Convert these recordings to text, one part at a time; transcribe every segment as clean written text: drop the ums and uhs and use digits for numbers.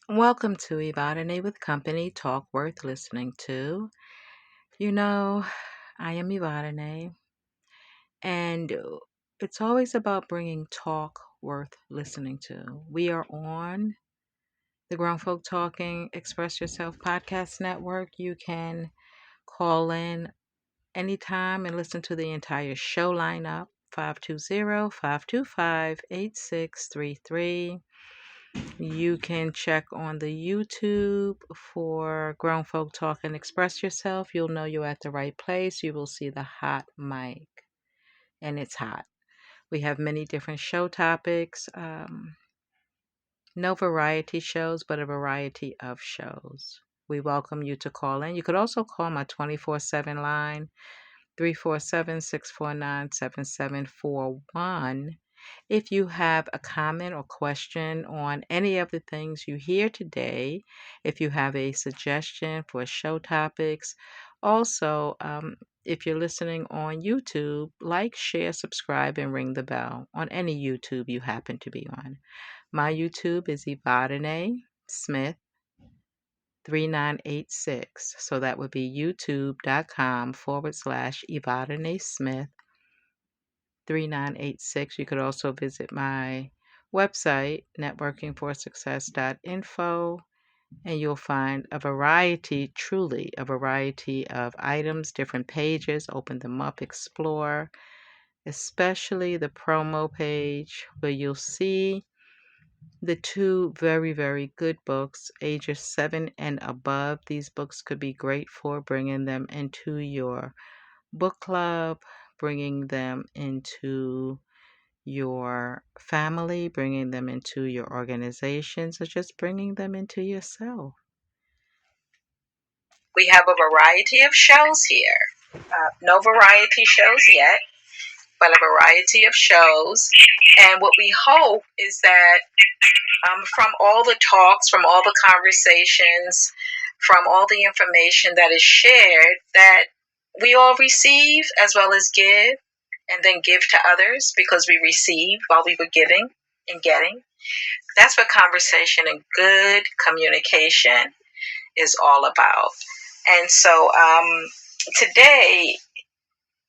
Welcome to Evadyne with Company, talk worth listening to. You know, I am Evadyne, and it's always about bringing talk worth listening to. We are on the Grown Folk Talking Express Yourself podcast network. You can call in anytime and listen to the entire show lineup. 520-525-8633. You can check on the YouTube for Grown Folk Talk and Express Yourself. You'll know you're at the right place. You will see the hot mic, and it's hot. We have many different show topics. No variety shows, but a variety of shows. We welcome you to call in. You could also call my 24/7 line, 347-649-7741. If you have a comment or question on any of the things you hear today, if you have a suggestion for show topics, also, if you're listening on YouTube, like, share, subscribe, and ring the bell on any YouTube you happen to be on. My YouTube is Evadyne Smith 3986. So that would be youtube.com/Evadyne Smith 3986. You could also visit my website, NetworkingForSuccess.info, and you'll find truly a variety of items, different pages. Open them up, explore, especially the promo page where you'll see the two very, very good books, ages 7 and above. These books could be great for bringing them into your book club, bringing them into your family, bringing them into your organizations, or just bringing them into yourself. We have a variety of shows here. No variety shows yet, but a variety of shows. And what we hope is that from all the talks, from all the conversations, from all the information that is shared, that we all receive as well as give, and then give to others because we received while we were giving and getting. That's what conversation and good communication is all about. And so today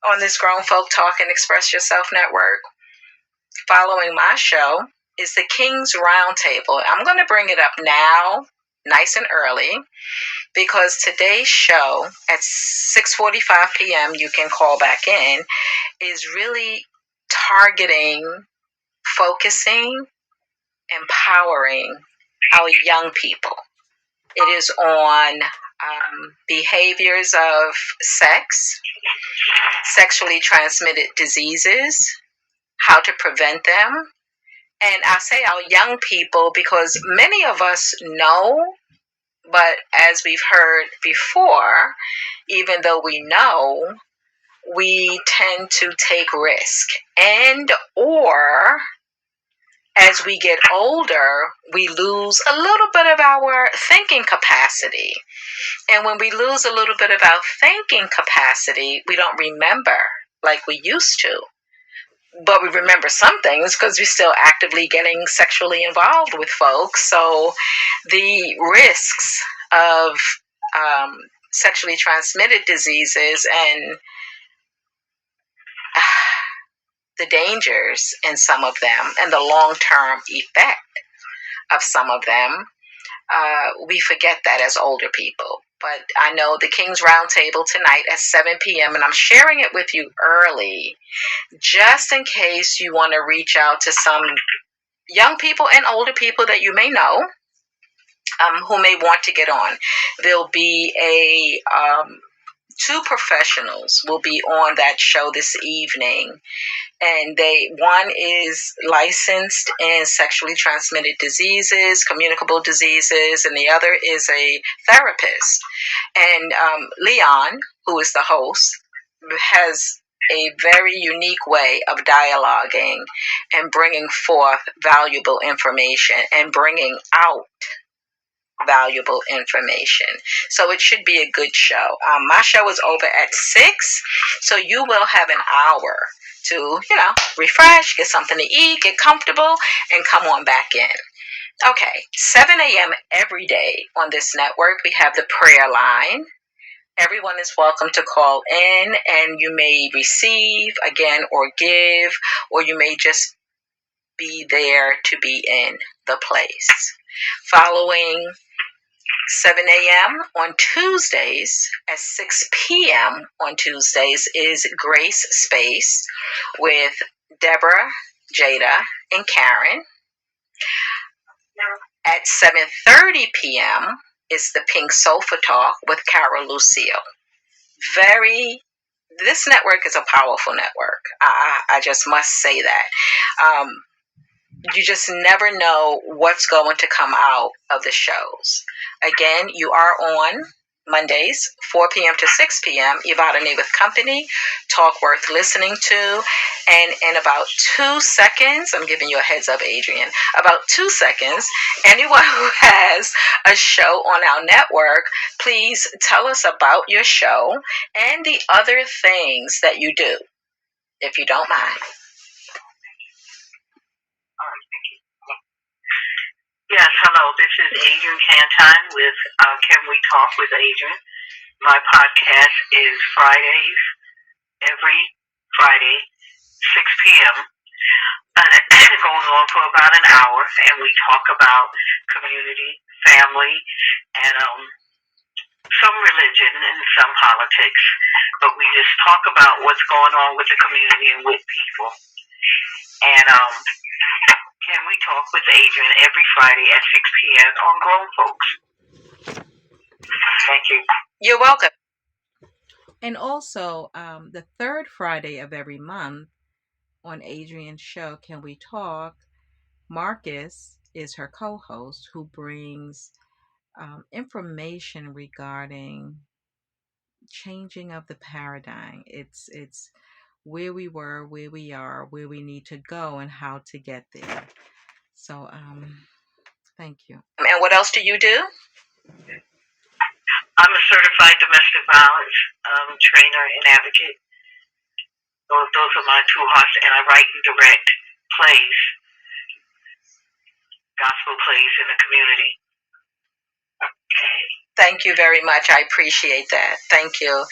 on this Grown Folk Talk and Express Yourself network, following my show, is the King's Roundtable. I'm going to bring it up now, nice and early, because today's show at 6:45 p.m., you can call back in, is really targeting, focusing, empowering our young people. It is on behaviors of sex, sexually transmitted diseases, how to prevent them. And I say our young people because many of us know, but as we've heard before, even though we know, we tend to take risk. And or as we get older, we lose a little bit of our thinking capacity. And when we lose a little bit of our thinking capacity, we don't remember like we used to. But we remember some things because we're still actively getting sexually involved with folks. So the risks of sexually transmitted diseases and the dangers in some of them and the long-term effect of some of them, we forget that as older people. But I know the King's Roundtable tonight at 7 p.m. and I'm sharing it with you early just in case you want to reach out to some young people and older people that you may know who may want to get on. There'll be two professionals will be on that show this evening, and one is licensed in sexually transmitted diseases, communicable diseases, and the other is a therapist. And Leon, who is the host, has a very unique way of dialoguing and bringing forth valuable information and bringing out valuable information. So it should be a good show. My show is over at 6, so you will have an hour to, refresh, get something to eat, get comfortable, and come on back in. Okay, 7 a.m. every day on this network, we have the prayer line. Everyone is welcome to call in, and you may receive again or give, or you may just be there to be in the place. Following 7 a.m. on Tuesdays at 6 p.m. on Tuesdays is Grace Space with Deborah, Jada, and Karen. At 7:30 p.m. is the Pink Sofa Talk with Carol Lucille. This network is a powerful network. I just must say that. You just never know what's going to come out of the shows. Again, you are on Mondays, 4 p.m. to 6 p.m. Evadyne with Company, talk worth listening to. And in about 2 seconds, I'm giving you a heads up, Adrian, about 2 seconds, anyone who has a show on our network, please tell us about your show and the other things that you do, if you don't mind. Yes, hello. This is Adrian Cantine with Can We Talk with Adrian. My podcast is every Friday, 6 p.m. It goes on for about an hour, and we talk about community, family, and some religion and some politics. But we just talk about what's going on with the community and with people. And Can We Talk with Adrian every Friday at 6 p.m. on Grown Folks. Thank you. You're welcome. And also, the third Friday of every month on Adrian's show, Can We Talk, Marcus is her co-host who brings information regarding changing of the paradigm. It's where we were, where we are, where we need to go, and how to get there. So, thank you. And what else do you do? I'm a certified domestic violence trainer and advocate. Those are my two hearts, and I write and direct plays, gospel plays in the community. Thank you very much. I appreciate that. Thank you.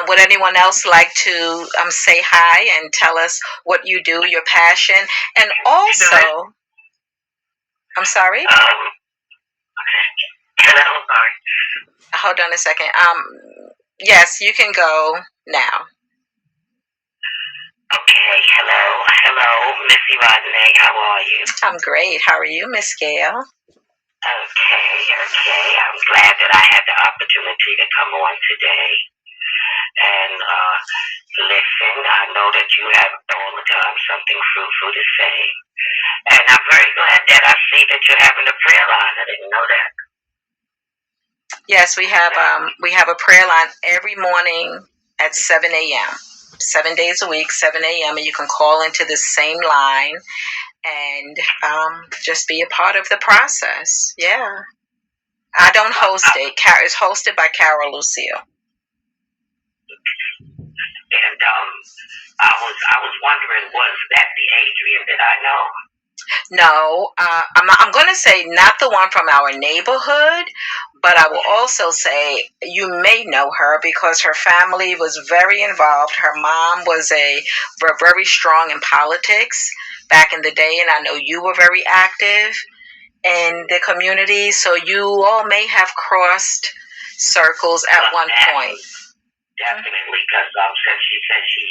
Would anyone else like to say hi and tell us what you do, your passion, and also, I'm sorry? Okay. Hello, sorry. Hold on a second. Yes, you can go now. Okay, hello, Miss Evadyne. How are you? I'm great. How are you, Miss Gail? Okay. I'm glad that I had the opportunity to come on today. And listen, I know that you have all the time something fruitful to say. And I'm very glad that I see that you're having a prayer line. I didn't know that. Yes, we have a prayer line every morning at 7 a.m. 7 days a week, 7 a.m. And you can call into the same line and just be a part of the process. Yeah. I don't host it. It's hosted by Carol Lucille. And I was wondering, was that the Adrian that I know? No, I'm going to say not the one from our neighborhood, but I will also say you may know her because her family was very involved. Her mom was very strong in politics back in the day, and I know you were very active in the community, so you all may have crossed circles at one point. Definitely, because since she said she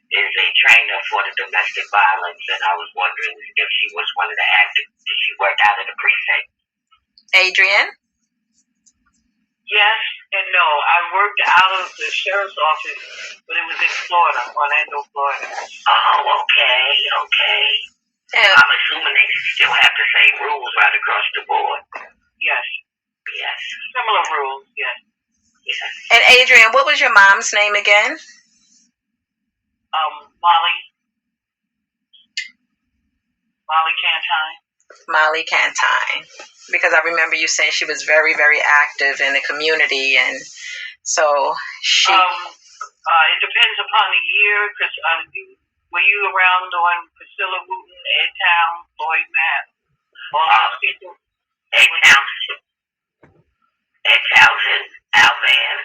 is a trainer for the domestic violence, and I was wondering if she was one of the active. Did she work out in the precinct? Adrian? Yes and no. I worked out of the sheriff's office, but it was in Florida, Orlando, Florida. Oh, okay. I'm assuming they still have the same rules right across the board. Yes. Similar rules, yes. And Adrian, what was your mom's name again? Molly Cantine. Molly Cantine. Because I remember you saying she was very, very active in the community, and so she. It depends upon the year, because were you around on Priscilla Wooten, Ed Town, Floyd Matt? Alvan.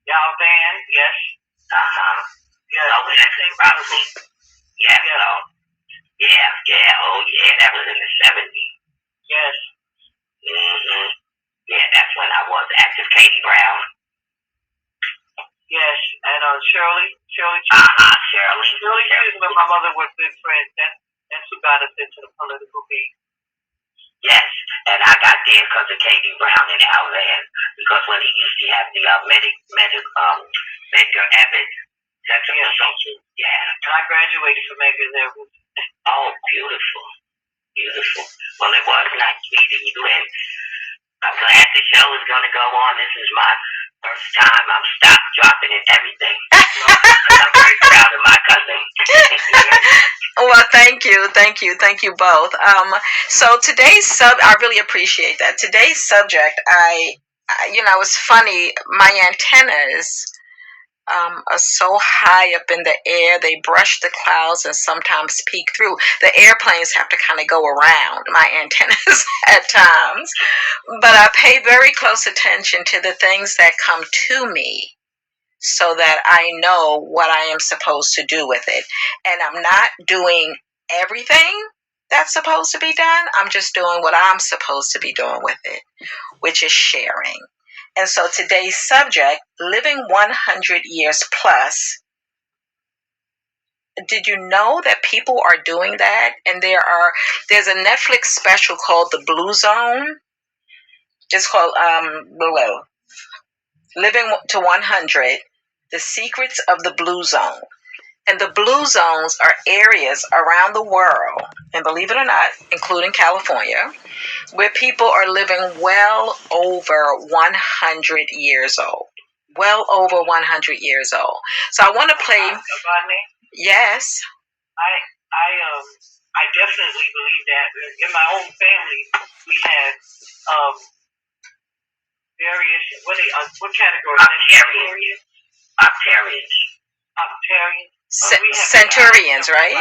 Alvan, yes. Yeah. Oh, that's probably. Yeah. Oh, yeah. That was in the 70s. Yes. Mm-hmm. Yeah, that's when I was active. Katie Brown. Yes, and Shirley. Shirley. Shirley, my mother was good friends. That's who got us into the political beat. Yes, and I got there because of Katie Brown and Alvan. Because when he used to have the Medgar Evers Center for Social. Yeah. I graduated from Medgar Evers. Oh, beautiful. Beautiful. Well, it was nice meeting you, and I'm glad the show is going to go on. This is my first time. I'm stopped, dropping, and everything. I'm very proud of my cousin. Well, thank you both. So today's I really appreciate that. Today's subject, it's funny. My antennas are so high up in the air, they brush the clouds and sometimes peek through. The airplanes have to kind of go around my antennas at times, but I pay very close attention to the things that come to me so that I know what I am supposed to do with it. And I'm not doing everything that's supposed to be done. I'm just doing what I'm supposed to be doing with it, which is sharing. And so today's subject, living 100 years plus. Did you know that people are doing that? And there's a Netflix special called The Blue Zone. It's called Living to 100, The Secrets of the Blue Zone. And the blue zones are areas around the world, and believe it or not, including California, where people are living well over 100 years old. Well over 100 years old. So I want to play. Yes. I definitely believe that. In my own family, we had various. What category? Octarians. Centurions, right?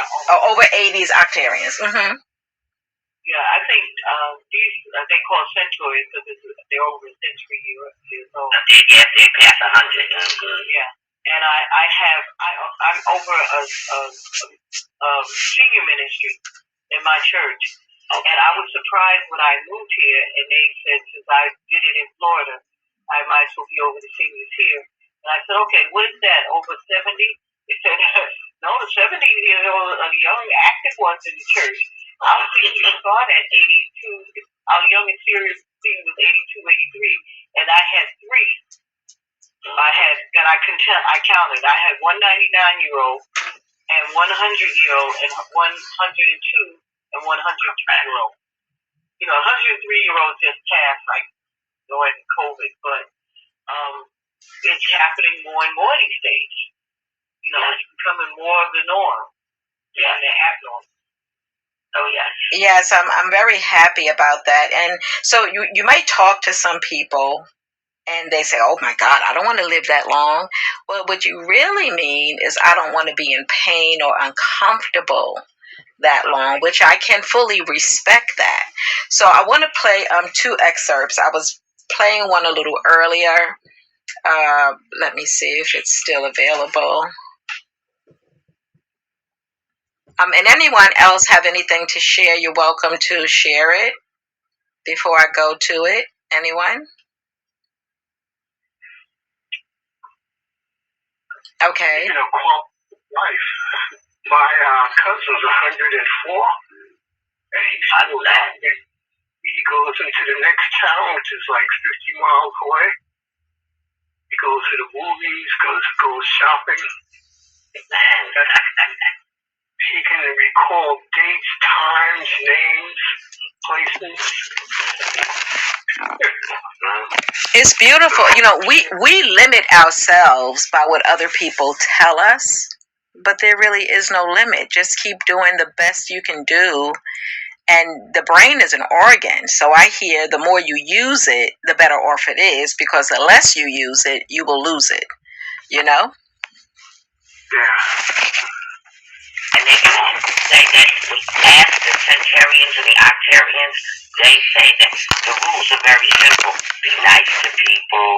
Over 80s octarians. Mm-hmm. Yeah, I think these they call centurions because they're over a century years old. Yeah, they're past 100. Yeah, and I'm over a senior ministry in my church, and I was surprised when I moved here, and they said since I did it in Florida, I might as well be over the seniors here. And I said, okay, what is that? Over 70? They said, no, the 70-year-old are the young, active ones in the church. I was thinking you start at 82. Our youngest serious thing was 82, 83, and I had three. I counted. I had 199-year-old, and 100-year-old, and 102, and 103-year-old. 103-year-old just passed, like during COVID, but it's happening more and more these days. It's becoming more of the norm. Yeah, the abnormal. Oh yeah. Yes, I'm very happy about that. And so you might talk to some people and they say, oh my God, I don't want to live that long. Well, what you really mean is I don't want to be in pain or uncomfortable that long, which I can fully respect that. So I want to play two excerpts. I was playing one a little earlier. Let me see if it's still available. And anyone else have anything to share, you're welcome to share it before I go to it. Anyone? Okay. Quality life. My cousin's 104, and he goes into the next town, which is like 50 miles away. He goes to the movies, goes shopping. Man, he can recall dates, times, names, places. It's beautiful. We limit ourselves by what other people tell us, but there really is no limit. Just keep doing the best you can do. And the brain is an organ. So I hear the more you use it, the better off it is, because the less you use it, you will lose it. Yeah. And they say that we ask the centurions and the octarians, they say that the rules are very simple. Be nice to people.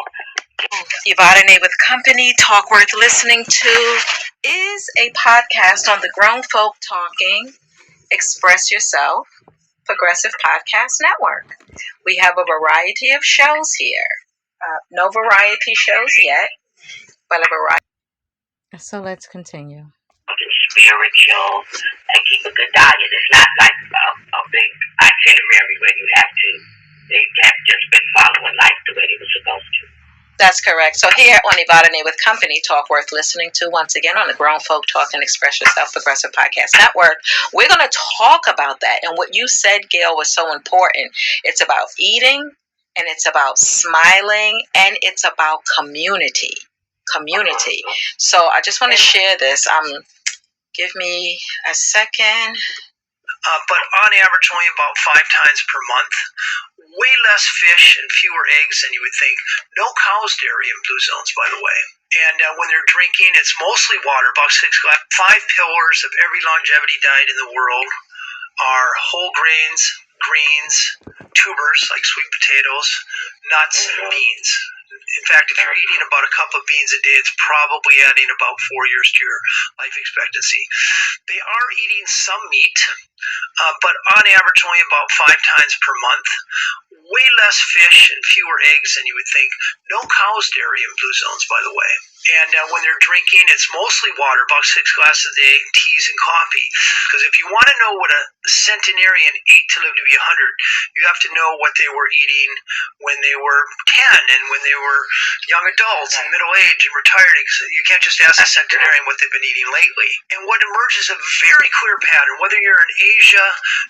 Evadyne with Company, Talk Worth Listening To, is a podcast on the Grown Folk Talking, Express Yourself, Progressive Podcast Network. We have a variety of shows here. No variety shows yet, but a variety. So let's continue. Spiritual and keep a good diet. It's not like a big itinerary where you have to. They have just been following life the way they were supposed to. That's correct. So here on Evadyne with Company, Talk Worth Listening To, once again on the Grown Folk Talk and Express Yourself Progressive Podcast Network, we're going to talk about that. And what you said, Gail, was so important. It's about eating, and it's about smiling, and it's about community. So I just want to share this. Give me a second. But on average, only about 5 times per month. Way less fish and fewer eggs than you would think. No cow's dairy in blue zones, by the way. And when they're drinking, it's mostly water, about 6 glasses. 5 pillars of every longevity diet in the world are whole grains, greens, tubers like sweet potatoes, nuts, and beans. In fact, if you're eating about a cup of beans a day, it's probably adding about 4 years to your life expectancy. They are eating some meat, but on average only about 5 times per month. Way less fish and fewer eggs than you would think. No cow's dairy in blue zones, by the way. And when they're drinking, it's mostly water, about 6 glasses a day, teas and coffee. Because if you want to know what a centenarian ate to live to be 100, you have to know what they were eating when they were 10 and when they were young adults and middle age and retired. You can't just ask a centenarian what they've been eating lately. And what emerges a very clear pattern, whether you're in Asia,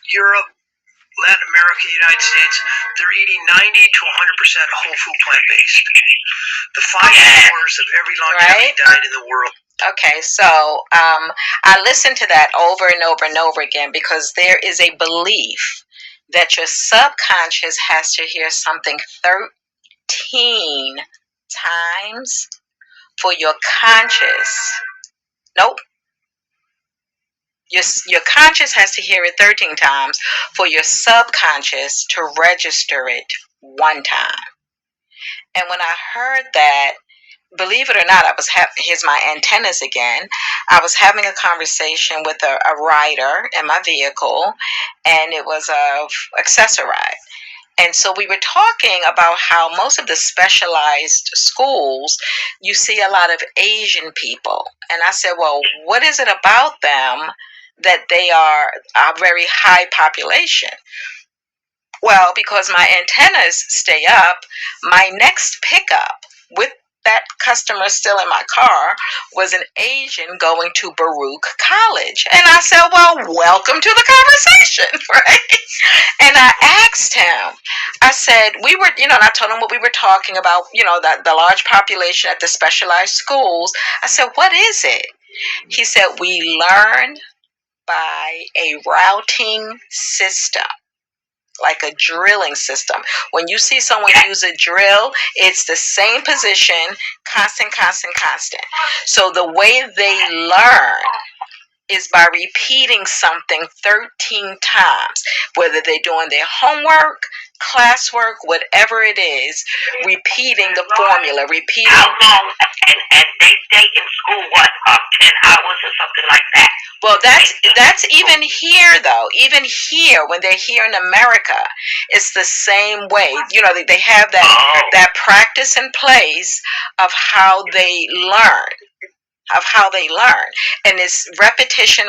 Europe, Latin America, United States, they're eating 90 to 100% whole food plant-based. The 5 pillars of every longevity diet in the world. Okay, so I listened to that over and over and over again because there is a belief that your subconscious has to hear something 13 times for your conscious. Nope. Your conscious has to hear it 13 times for your subconscious to register it 1 time. And when I heard that, believe it or not, here's my antennas again. I was having a conversation with a rider in my vehicle, and it was a Accessoride. And so we were talking about how most of the specialized schools, you see a lot of Asian people. And I said, well, what is it about them that they are a very high population? Well, because my antennas stay up, my next pickup with that customer still in my car was an Asian going to Baruch College. And I said, well, welcome to the conversation, right? And I asked him, I said, and I told him what we were talking about, the large population at the specialized schools. I said, what is it? He said, we learn by a routing system, like a drilling system. When you see someone use a drill, it's the same position, constant. So the way they learn is by repeating something 13 times, whether they're doing their homework, classwork, whatever it is, repeating the formula, repeating. How long? And they stay in school, 10 hours or something like that? Well, that's even here, though. Even here, when they're here in America, it's the same way. They have that practice in place of how they learn. And it's repetition.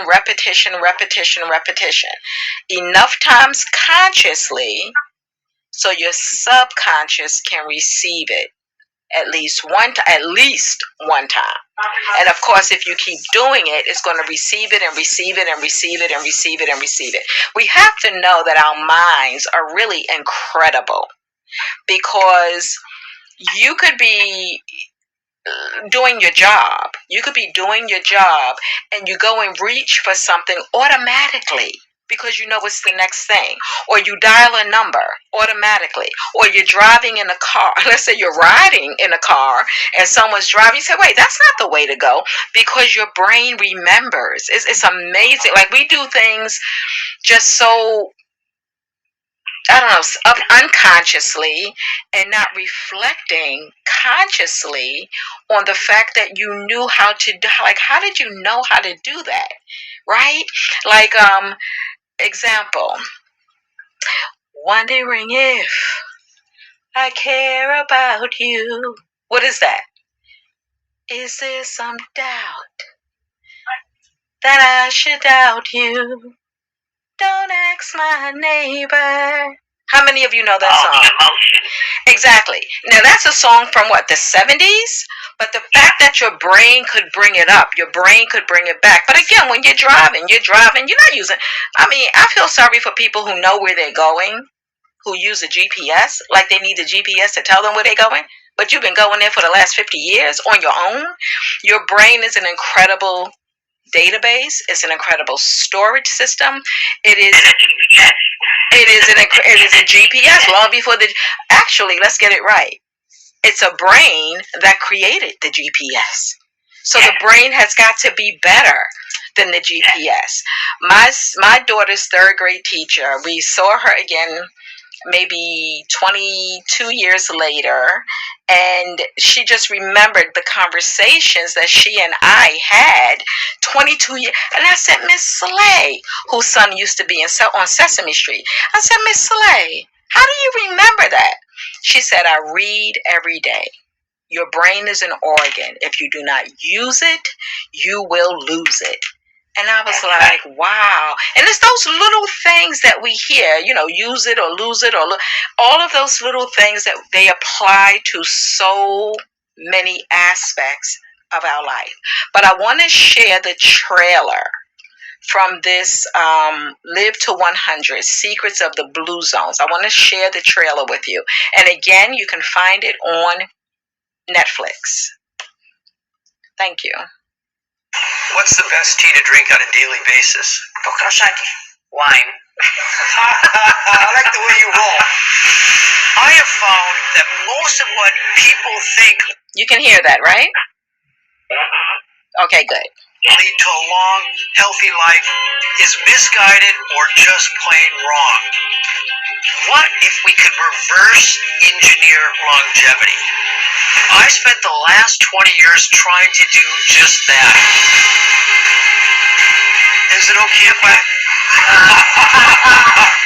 Enough times consciously so your subconscious can receive it at least one time. And of course, if you keep doing it, it's going to receive it. We have to know that our minds are really incredible, because you could be doing your job. And you go and reach for something automatically. because you know it's the next thing. Or you dial a number automatically. Or you're driving in a car. Let's say you're riding in a car and someone's driving. You say, wait, that's not the way to go, because your brain remembers. It's amazing. Like, we do things just so, I don't know, unconsciously, and not reflecting consciously on the fact that you knew how to do. Like, how did you know how to do that? Right? Like, example, wondering if I care about you. What is that? Is there some doubt that I should doubt you? Don't ask my neighbor. How many of you know that song? Exactly. Now, that's a song from what, the 70s? But the fact that your brain could bring it up, your brain could bring it back. But again, when you're driving, you're not using. I mean, I feel sorry for people who know where they're going, who use a GPS, like they need the GPS to tell them where they're going. But you've been going there for the last 50 years on your own. Your brain is an incredible database. It's an incredible storage system. It is a GPS long before actually, let's get it right. It's a brain that created the GPS. So the brain has got to be better than the GPS. My daughter's third grade teacher, we saw her again maybe 22 years later, and she just remembered the conversations that she and I had 22 years. And I said, Miss Soleil, whose son used to be on Sesame Street, I said, Miss Soleil, how do you remember that? She said, I read every day. Your brain is an organ. If you do not use it, you will lose it. And I was like, wow. And it's those little things that we hear, use it or lose it, or all of those little things that they apply to so many aspects of our life. But I want to share the trailer from this Live to 100, Secrets of the Blue Zones. I want to share the trailer with you. And again, you can find it on Netflix. Thank you. What's the best tea to drink on a daily basis? Wine. I like the way you roll. I have found that most of what people think... You can hear that, right? Okay, good. ...lead to a long, healthy life is misguided or just plain wrong. What if we could reverse engineer longevity? I spent the last 20 years trying to do just that. Is it okay if I...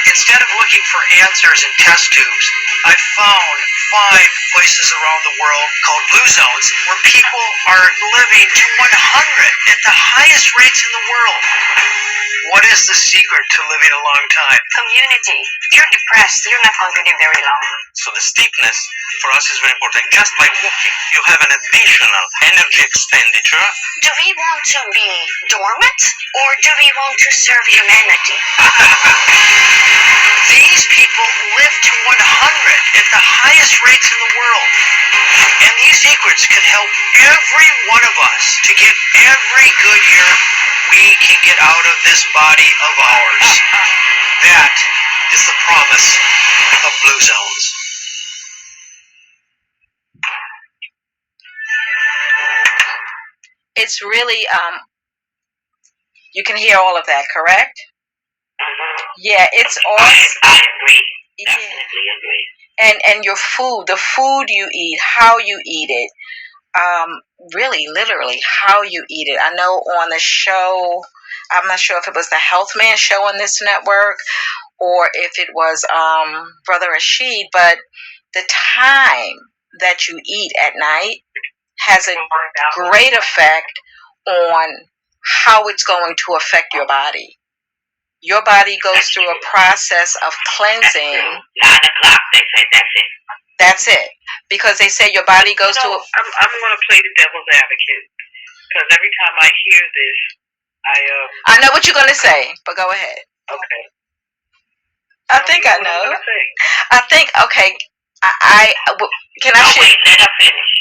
Instead of looking for answers in test tubes, I found 5 places around the world called blue zones where people are living to 100 at the highest rates in the world. What is the secret to living a long time? Community. If you're depressed, you're not going to live very long. So the steepness for us is very important. Just by walking, you have an additional energy expenditure. Do we want to be dormant, or do we want to serve humanity? These people live to 100 at the highest rates in the world. And these secrets can help every one of us to get every good year we can get out of this body of ours. That is the promise of Blue Zones. It's really, you can hear all of that, correct? Yeah, it's awesome. I agree. Definitely agree. And your food, the food you eat, how you eat it, really, literally, how you eat it. I know on the show, I'm not sure if it was the Health Man show on this network or if it was Brother Rashid, but the time that you eat at night has a great effect on how it's going to affect your body. Your body goes through a process of cleansing. 9 o'clock, they say that's it. That's it. Because they say your body goes to a... I'm going to play the devil's advocate. Because every time I hear this, I know what you're going to say, but go ahead. Okay. I think I know. I think, okay, can I share? Wait, let her finish.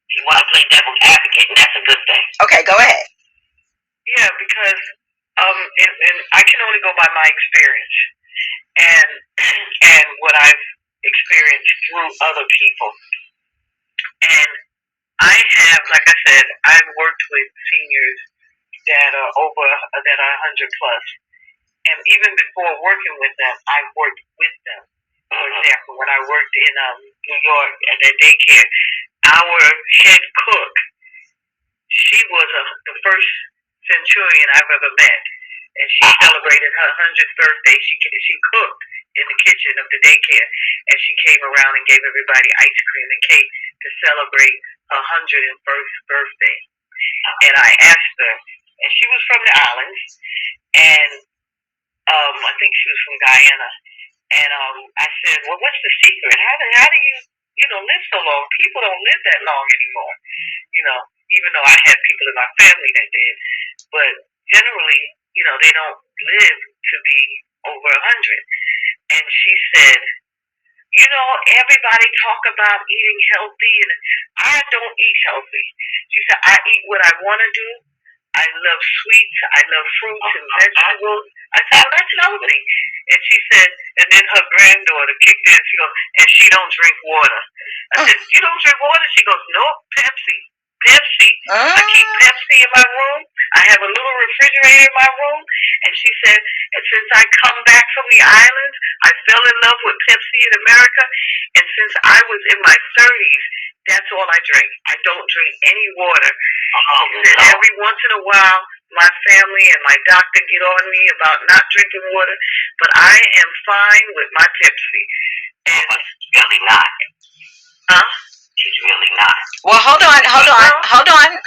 You want to play devil's advocate, and that's a good thing. Okay, go ahead. Yeah, because And I can only go by my experience and what I've experienced through other people. And I have, like I said, I've worked with seniors that are 100 plus. And even before working with them, I worked with them. For example, when I worked in New York at that daycare, our head cook, she was the first centurion I've ever met. And she celebrated her 100th birthday. She cooked in the kitchen of the daycare. And she came around and gave everybody ice cream and cake to celebrate her 101st birthday. And I asked her, and she was from the islands, and I think she was from Guyana. And I said, well, what's the secret? How do you live so long? People don't live that long anymore. Even though I had people in my family that did. But generally, they don't live to be over 100. And she said, everybody talk about eating healthy, and I don't eat healthy. She said, I eat what I want to do. I love sweets. I love fruits and vegetables. I said, well, that's healthy. And she said, and then her granddaughter kicked in. She goes, and she don't drink water. I said, you don't drink water? She goes, no, Pepsi. I keep Pepsi in my room. I have a little refrigerator in my room. And she said, and since I come back from the islands, I fell in love with Pepsi in America. And since I was in my 30s, that's all I drink. I don't drink any water. She said, every once in a while, my family and my doctor get on me about not drinking water, but I am fine with my Pepsi. And she's really not. Huh? She's really not. Well, hold on.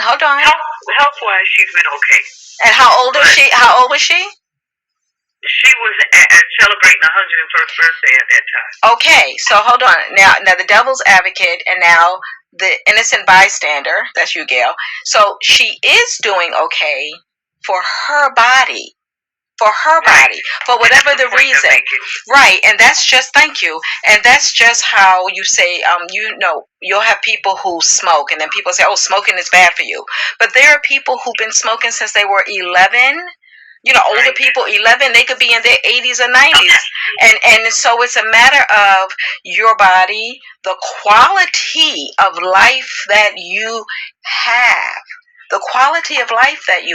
Health-wise, she's been okay. And how old is she? She was celebrating her 101st birthday at that time. Okay, so hold on. Now the devil's advocate, and now the innocent bystander. That's you, Gail. So she is doing okay for her body. For whatever the reason. Right, and that's just, thank you. And that's just how you say, you'll have people who smoke, and then people say, oh, smoking is bad for you. But there are people who've been smoking since they were 11. Older people, 11, they could be in their 80s or 90s. And so it's a matter of your body, the quality of life that you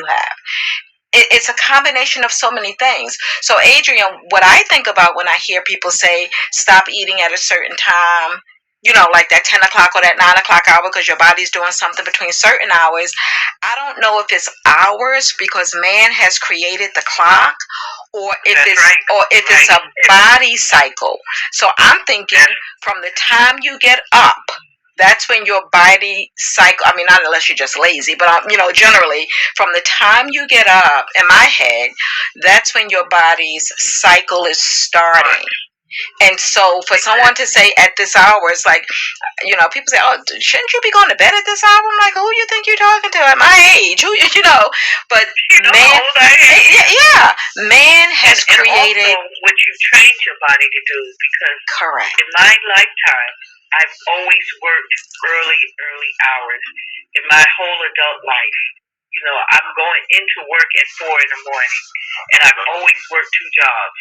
have. It's a combination of so many things. So, Adrian, what I think about when I hear people say, stop eating at a certain time, like that 10 o'clock or that 9 o'clock hour because your body's doing something between certain hours. I don't know if it's hours because man has created the clock, or if it's a body cycle. So I'm thinking from the time you get up, that's when your body cycle, not unless you're just lazy, but, generally from the time you get up, in my head, that's when your body's cycle is starting. And so for someone to say at this hour, it's like, people say, oh, shouldn't you be going to bed at this hour? I'm like, who you think you're talking to at my age? But man, man has created. And also what you train your body to do, because correct. In my lifetime, I've always worked early hours in my whole adult life. I'm going into work at 4 in the morning, and I've always worked 2 jobs.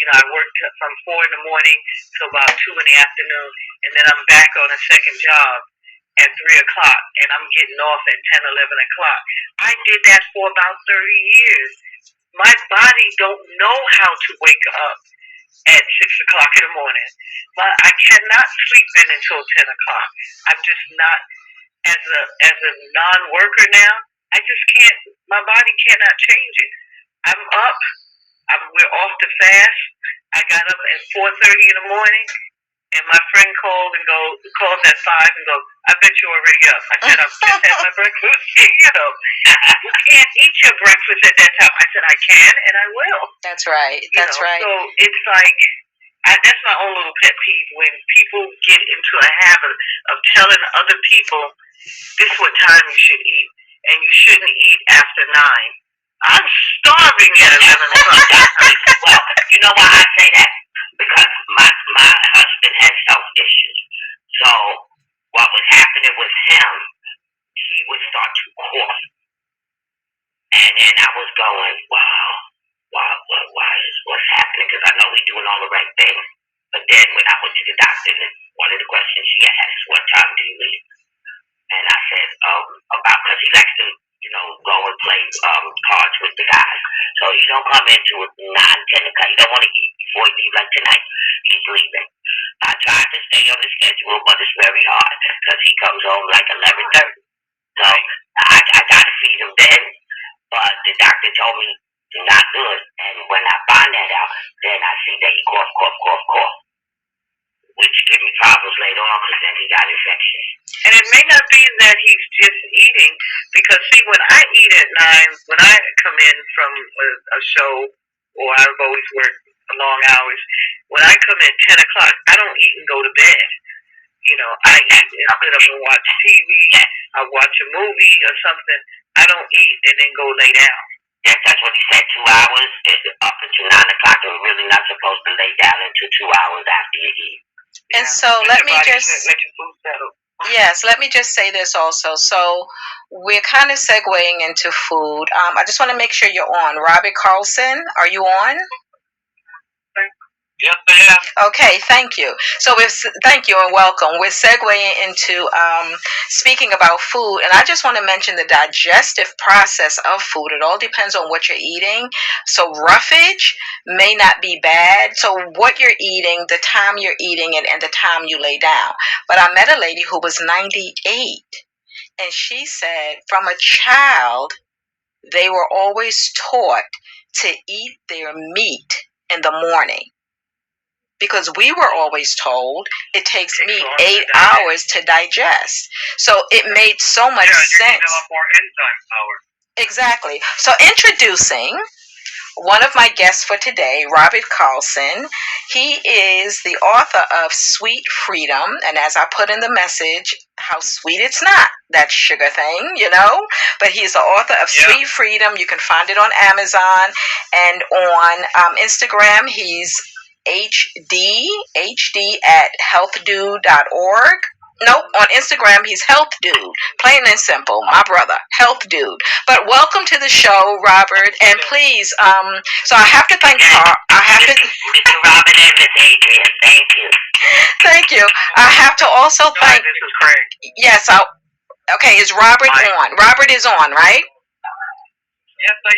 I worked from 4 in the morning to about 2 in the afternoon, and then I'm back on a second job at 3 o'clock, and I'm getting off at 10, 11 o'clock. I did that for about 30 years. My body don't know how to wake up at 6 o'clock in the morning. But I cannot sleep in until 10 o'clock. I'm just not, as a non-worker now, I just can't, my body cannot change it. I'm up. We're off to fast. I got up at 4:30 in the morning, and my friend calls at 5 and goes, I bet you're already up. I said, I've just had my breakfast. You can't eat your breakfast at that time. I said, I can, and I will. That's right. Right. So it's like, that's my own little pet peeve, when people get into a habit of telling other people, this is what time you should eat, and you shouldn't eat after 9. I'm starving at 11 o'clock. Well, you know why I say that? Because my husband has health issues. So what was happening with him, he would start to cough. And then I was going, wow, doctor, one of the questions she asked, what time do you leave? And I said, about, because he likes to, go and play cards with the guys. So he don't come into it 9, 10 o'clock. He don't want to eat before he leave like tonight. He's leaving. I tried to stay on the schedule, but it's very hard because he comes home like 11:30. So I got to feed him then, but the doctor told me not good. And when I find that out, then I see that he cough, which give me problems later on because then he got infection. And it may not be that he's just eating, because see, when I eat at 9, when I come in from a show, or I've always worked long hours, when I come at 10 o'clock, I don't eat and go to bed. I eat and sit up and watch TV, I watch a movie or something. I don't eat and then go lay down. Yes, that's what he said, 2 hours up until 9 o'clock. You're really not supposed to lay down until 2 hours after you eat. And so let me just say this also. So we're kind of segueing into food. I just want to make sure you're on. Robert Karlsson, are you on? Yes, I am. Okay, thank you. So thank you and welcome. We're segueing into speaking about food, and I just want to mention the digestive process of food. It all depends on what you're eating. So roughage may not be bad. So what you're eating, the time you're eating it, and the time you lay down. But I met a lady who was 98, and she said from a child they were always taught to eat their meat in the morning. Because we were always told it takes meat 8 hours to digest. So it made so much sense. A lot more enzyme power. Exactly. So introducing one of my guests for today, Robert Karlsson. He is the author of Sweet Freedom. And as I put in the message, how sweet it's not, that sugar thing, But he's the author of Sweet Freedom. You can find it on Amazon. And on Instagram, he's HD at healthdude.org. Nope, on Instagram he's Health Dude. Plain and simple, my brother, Health Dude. But welcome to the show, Robert. And please, so I have to thank Mr. Robert and Miss Adrian, thank you. Thank you. I have to also thank. This is Craig. Yes, okay, is Robert on? Robert is on, right?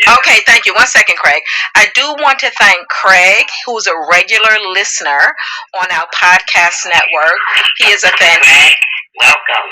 Yes, okay, thank you. 1 second, Craig. I do want to thank Craig, who's a regular listener on our podcast network. He is welcome.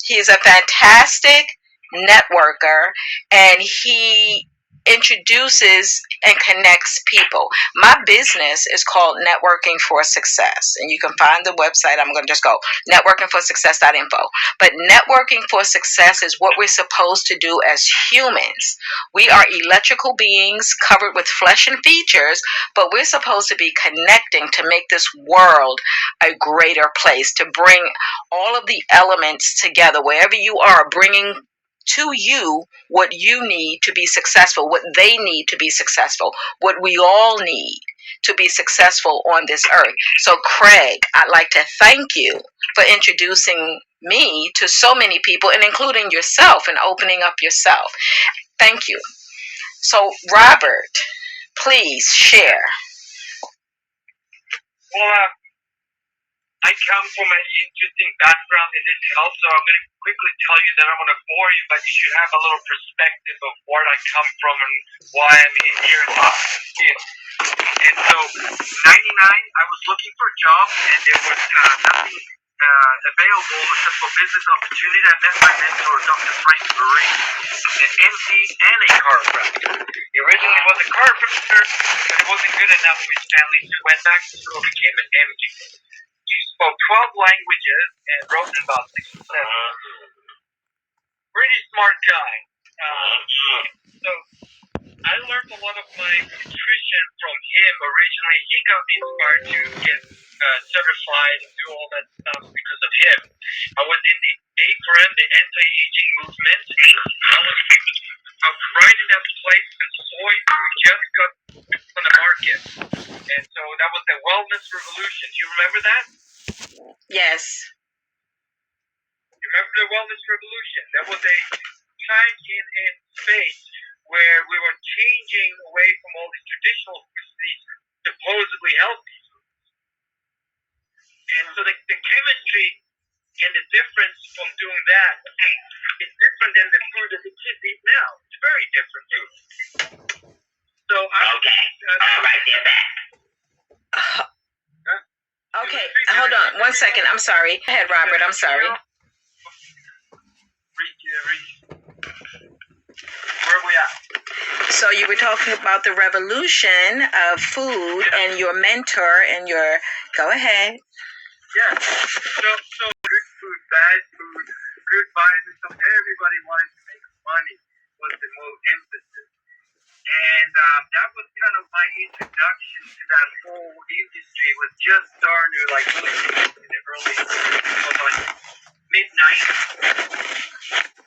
He's a fantastic networker, and he introduces and connects people. My business is called Networking for Success, and you can find the website. I'm going to just go NetworkingForSuccess.info. But Networking for Success is what we're supposed to do as humans. We are electrical beings covered with flesh and features, but we're supposed to be connecting to make this world a greater place, to bring all of the elements together, wherever you are, bringing to you what you need to be successful, what they need to be successful, what we all need to be successful on this earth. So, Craig, I'd like to thank you for introducing me to so many people, and including yourself, and opening up yourself. Thank you. So, Robert, please share. Well, I come from an interesting background in this health, so I'm going to quickly tell you that I'm going to bore you, but you should have a little perspective of where I come from and why I'm in here in the field. And so, 99, I was looking for a job, and there was nothing available except for business opportunity. I met my mentor, Dr. Frank Liberate, an MD and a chiropractor. He originally was a chiropractor, but it wasn't good enough for his family, so he went back to school and became an MD. He spoke 12 languages and wrote in about 6 or 7. Pretty smart guy. So I learned a lot of my nutrition from him originally. He got me inspired to get certified and do all that stuff because of him. I was in the AFRM, the anti-aging movement. I was right in that place when soy food just got on the market. And so that was the wellness revolution. Do you remember that? Yes. You remember the wellness revolution? That was a time in space where we were changing away from all these traditional foods, these supposedly healthy foods. And so the chemistry and the difference from doing that is different than the food that the kids eat now. It's very different too. So all right, they're back. Okay, hold on 1 second. I'm sorry. Go ahead, Robert. I'm sorry. Where are we at? So you were talking about the revolution of food and your mentor and your. Go ahead. Yeah. So good food, bad food, good vibes. So everybody wanted to make money was the most emphasis. And that was kind of my introduction to that whole industry. Was just starting to like really in the early, mid-90s.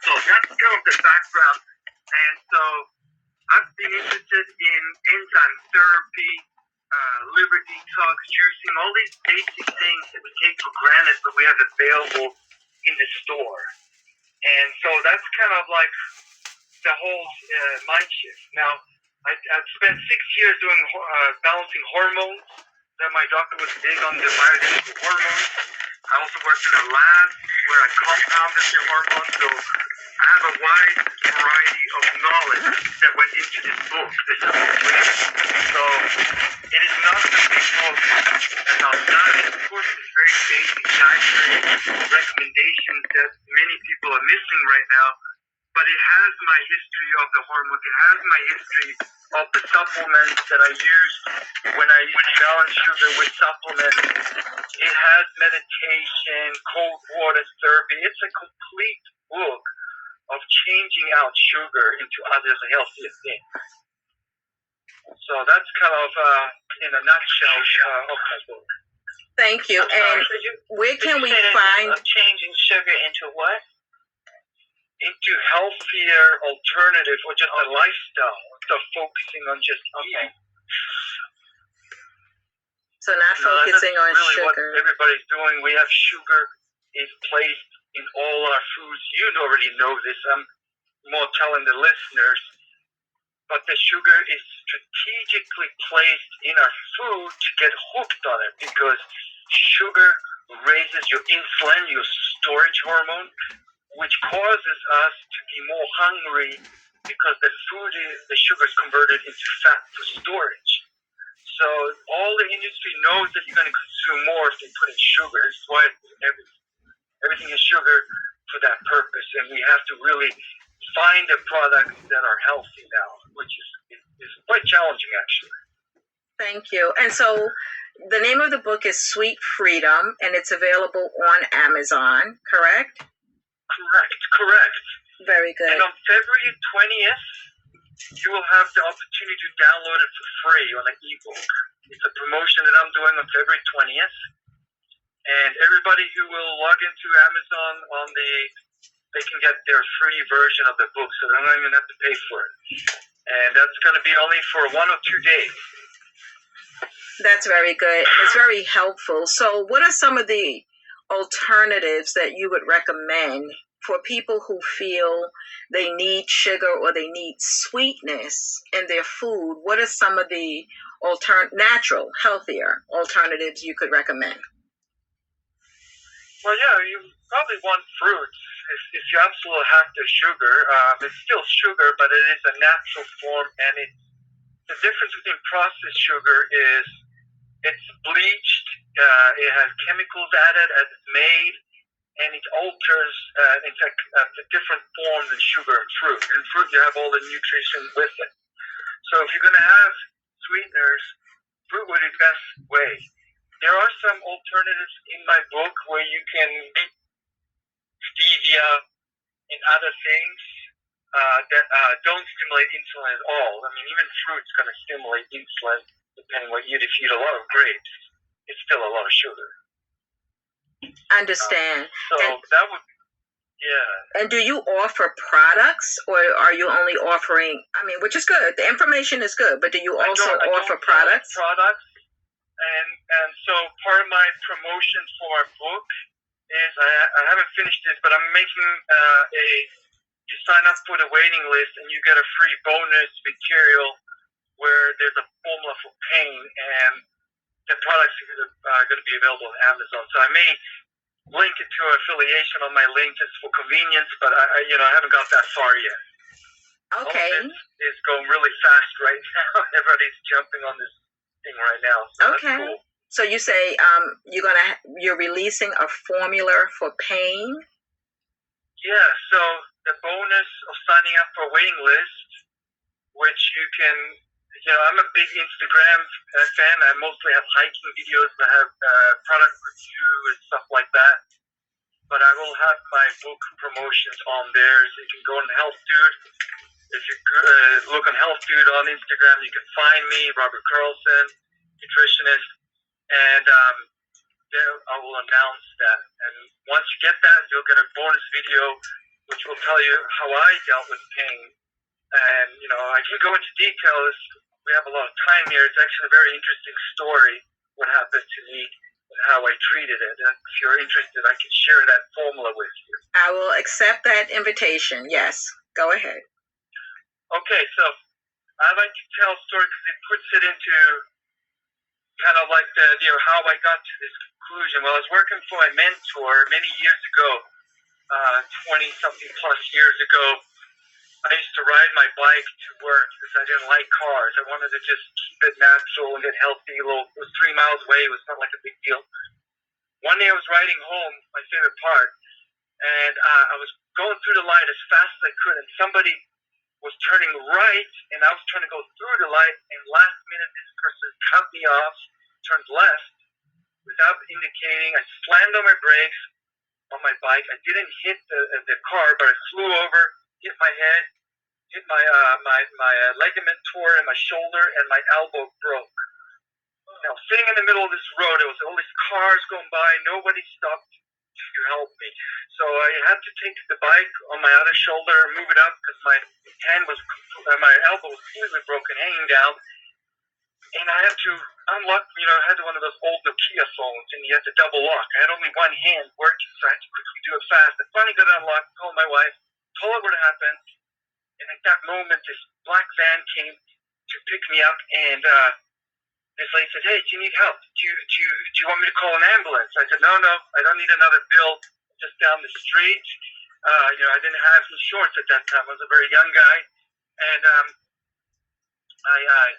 So that's kind of the background. And so I've been interested in enzyme therapy, liver detox, juicing, all these basic things that we take for granted, but we have available in the store. And so that's kind of like the whole mind shift. Now, I've spent 6 years doing balancing hormones. That my doctor was big on the bioidentical hormones. I also worked in a lab where I compounded the hormones. So I have a wide variety of knowledge that went into this book. So it is not a big book about diet. Of course, it's very basic dietary recommendations that many people are missing right now. But it has my history of the hormones. It has my history of the supplements that I used when I used to balance sugar with supplements. It has meditation, cold water therapy. It's a complete book of changing out sugar into other healthier things. So that's kind of, in a nutshell, of my book. Thank you. And where can we find changing sugar into what? Into healthier alternatives or just a lifestyle. So focusing on just eating. So not focusing on really sugar. What everybody's doing. We have sugar is placed in all our foods. You already know this. I'm more telling the listeners. But the sugar is strategically placed in our food to get hooked on it because sugar raises your insulin, your storage hormone, which causes us to be more hungry because the sugar is converted into fat for storage. So all the industry knows that you're going to consume more if they put in sugar. That's why everything is sugar for that purpose. And we have to really find the products that are healthy now, which is quite challenging, actually. Thank you. And so the name of the book is Sweet Freedom, and it's available on Amazon, correct? Correct. Very good. And on February 20th, you will have the opportunity to download it for free on an ebook. It's a promotion that I'm doing on February 20th. And everybody who will log into Amazon they can get their free version of the book, so they don't even have to pay for it. And that's going to be only for 1 or 2 days. That's very good. It's very helpful. So what are some of the alternatives that you would recommend for people who feel they need sugar or they need sweetness in their food? What are some of the natural, healthier alternatives you could recommend? Well, yeah, you probably want fruits. If you absolutely have the sugar, it's still sugar, but it is a natural form, and the difference between processed sugar is it's bleached, it has chemicals added as it's made, and it alters, in fact, a different form than sugar and fruit. In fruit, you have all the nutrition with it. So if you're going to have sweeteners, fruit would be the best way. There are some alternatives in my book where you can make stevia and other things that don't stimulate insulin at all. I mean, even fruit's going to stimulate insulin, depending what you eat. If you eat a lot of grapes, it's still a lot of sugar. Understand. That would, yeah. And do you offer products, or are you only offering, which is good, the information is good, but do you also offer products? And so part of my promotion for our book is, I haven't finished this, but I'm making you sign up for the waiting list and you get a free bonus material where there's a formula for pain, and the products are going to be available on Amazon. So I may link it to affiliation on my link just for convenience, but I haven't got that far yet. Okay. All of it is going really fast right now. Everybody's jumping on this thing right now. So Okay. That's cool. So you say you're releasing a formula for pain? Yeah, so the bonus of signing up for a waiting list, which you can, I'm a big Instagram fan. I mostly have hiking videos that have product review and stuff like that. But I will have my book promotions on there. So you can go on Health Dude. If you look on Health Dude on Instagram, you can find me, Robert Karlsson, nutritionist. And I will announce that. And once you get that, you'll get a bonus video which will tell you how I dealt with pain. And, I can go into details. We have a lot of time here. It's actually a very interesting story, what happened to me and how I treated it. And if you're interested, I can share that formula with you. I will accept that invitation. Yes. Go ahead. Okay, so I like to tell a story because it puts it into kind of like how I got to this conclusion. Well, I was working for a mentor many years ago, 20-something plus years ago. I used to ride my bike to work because I didn't like cars. I wanted to just keep it natural and get healthy. It was 3 miles away. It was not like a big deal. One day I was riding home, my favorite part, and I was going through the light as fast as I could, and somebody was turning right, and I was trying to go through the light, and last minute this person cut me off, turned left, without indicating. I slammed on my brakes on my bike. I didn't hit the car, but I flew over, hit my head, hit my ligament tore in my shoulder, and my elbow broke. Now, sitting in the middle of this road, there was all these cars going by. Nobody stopped to help me. So I had to take the bike on my other shoulder and move it up because my elbow was completely broken, hanging down. And I had to unlock, I had one of those old Nokia phones, and you had to double lock. I had only one hand working, so I had to quickly do it fast. I finally got it unlocked, called my wife, told her what happened, and at that moment, this black van came to pick me up, and this lady said, "Hey, do you need help? Do you want me to call an ambulance?" I said, No, I don't need another bill just down the street. I didn't have insurance at that time. I was a very young guy, and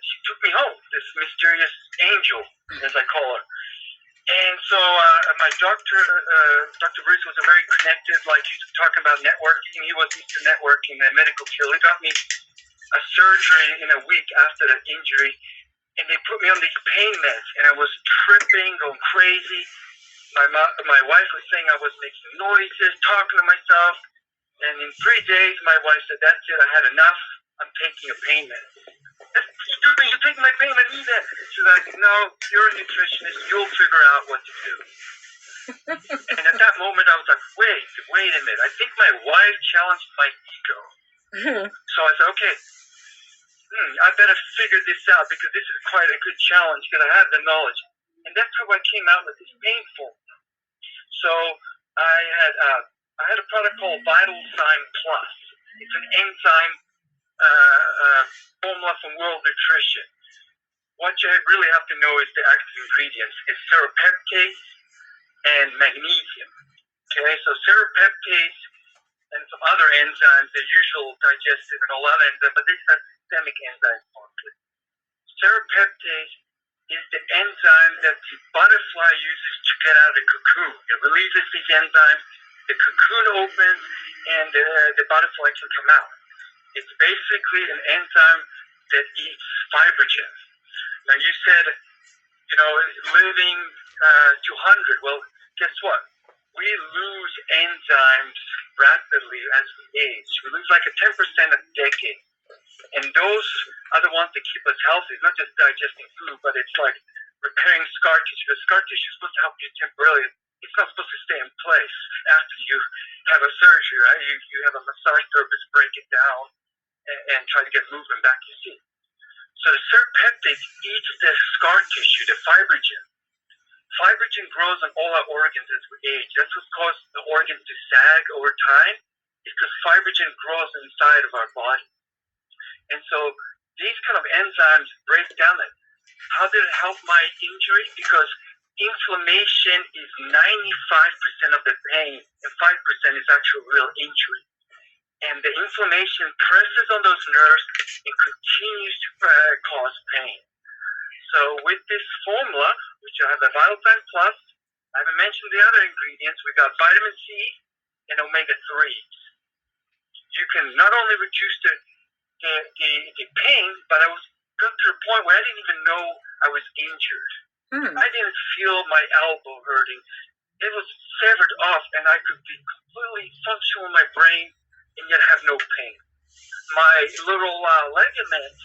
she took me home, this mysterious angel, as I call her. And so my doctor, Dr. Bruce, was a very connected, like he's talking about networking. He was into networking in the medical field. He got me a surgery in a week after the injury, and they put me on these pain meds, and I was tripping, going crazy. My wife was saying I was making noises, talking to myself, and in 3 days, my wife said, "That's it, I had enough. I'm taking a pain med." "You're taking my pain med, I need that." She's like, "No, you're a nutritionist. You'll figure out what to do." And at that moment, I was like, wait a minute. I think my wife challenged my ego. So I said, okay, I better figure this out because this is quite a good challenge because I have the knowledge. And that's how I came out with this painful. So I had a product called VitalZyme Plus. It's an enzyme formula from World Nutrition. What you really have to know is the active ingredients. It's serrapeptase and magnesium. Okay, so serrapeptase and some other enzymes, the usual digestive and all other enzymes, but these are systemic enzymes mostly. Serrapeptase is the enzyme that the butterfly uses to get out of the cocoon. It releases these enzymes, the cocoon opens, and the butterfly can come out. It's basically an enzyme that eats fibrogen. Now you said, living to 100. Well, guess what? We lose enzymes rapidly as we age. We lose like a 10% a decade. And those are the ones that keep us healthy. It's not just digesting food, but it's like repairing scar tissue. The scar tissue is supposed to help you temporarily. It's not supposed to stay in place after you have a surgery, right? You have a massage therapist break it down and try to get movement back, you see. So the serrapeptase eats the scar tissue, the fibrogen. Fibrogen grows on all our organs as we age. That's what causes the organs to sag over time, because fibrogen grows inside of our body. And so these kind of enzymes break down it. How did it help my injury? Because inflammation is 95% of the pain, and 5% is actual real injury. And the inflammation presses on those nerves and continues to cause pain. So with this formula, which I have the Vitalfan Plus, I haven't mentioned the other ingredients. We got vitamin C and omega-3s. You can not only reduce the pain, but I got to the point where I didn't even know I was injured. I didn't feel my elbow hurting. It was severed off, and I could be completely functional in my brain and yet have no pain. My little ligament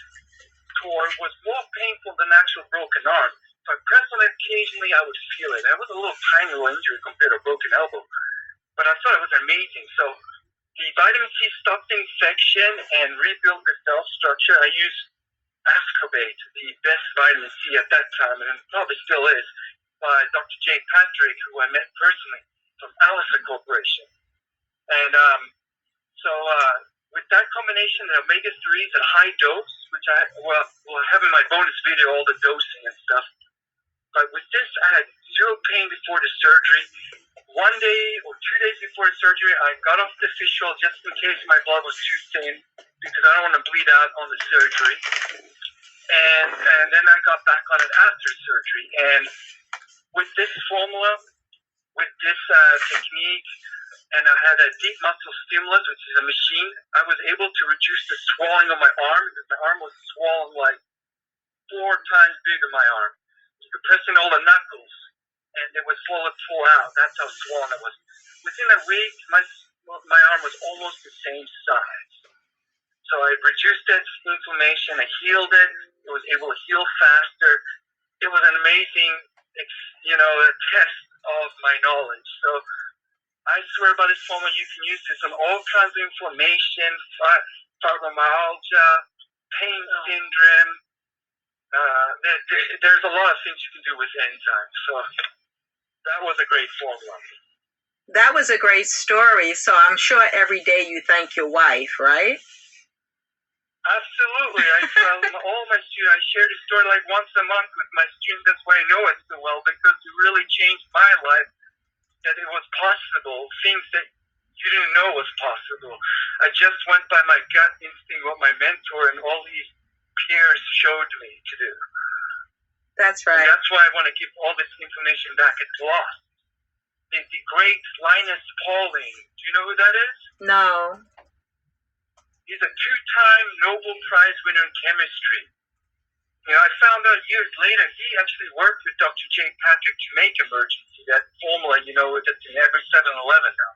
tore was more painful than actual broken arm. If I pressed on it occasionally, I would feel it. That was a little tiny little injury compared to a broken elbow. But I thought it was amazing. So the vitamin C stopped the infection and rebuilt the cell structure. I used Ascorbate, the best vitamin C at that time, and it probably still is, by Dr. J. Patrick, who I met personally from Alisa Corporation. And with that combination, the omega-3s at high dose, which we'll have in my bonus video all the dosing and stuff. But with this, I had zero pain before the surgery. 1 day or 2 days before the surgery, I got off the fish oil just in case my blood was too thin, because I don't want to bleed out on the surgery. And then I got back on it after surgery. And with this formula, with this technique, and I had a deep muscle stimulus, which is a machine, I was able to reduce the swelling of my arm, because my arm was swollen like 4 times bigger, my arm. You could press in all the knuckles, and it would pull out. That's how swollen it was. Within a week, my arm was almost the same size. So I reduced that inflammation, I healed it, I was able to heal faster. It was an amazing, test of my knowledge. So I swear by this formula, you can use this on all kinds of inflammation, fibromyalgia, pain syndrome. There's a lot of things you can do with enzymes. So that was a great formula. That was a great story. So I'm sure every day you thank your wife, right? Absolutely. I tell all my students, I share this story like once a month with my students. That's why I know it so well, because it really changed my life, that it was possible, things that you didn't know was possible. I just went by my gut instinct, what my mentor and all these peers showed me to do. That's right. And that's why I want to give all this information back. It's lost. The great Linus Pauling, do you know who that is? No. He's a 2-time Nobel Prize winner in chemistry. I found out years later he actually worked with Dr. J. Patrick to make Emergency, that formula, that's in every 7-Eleven now.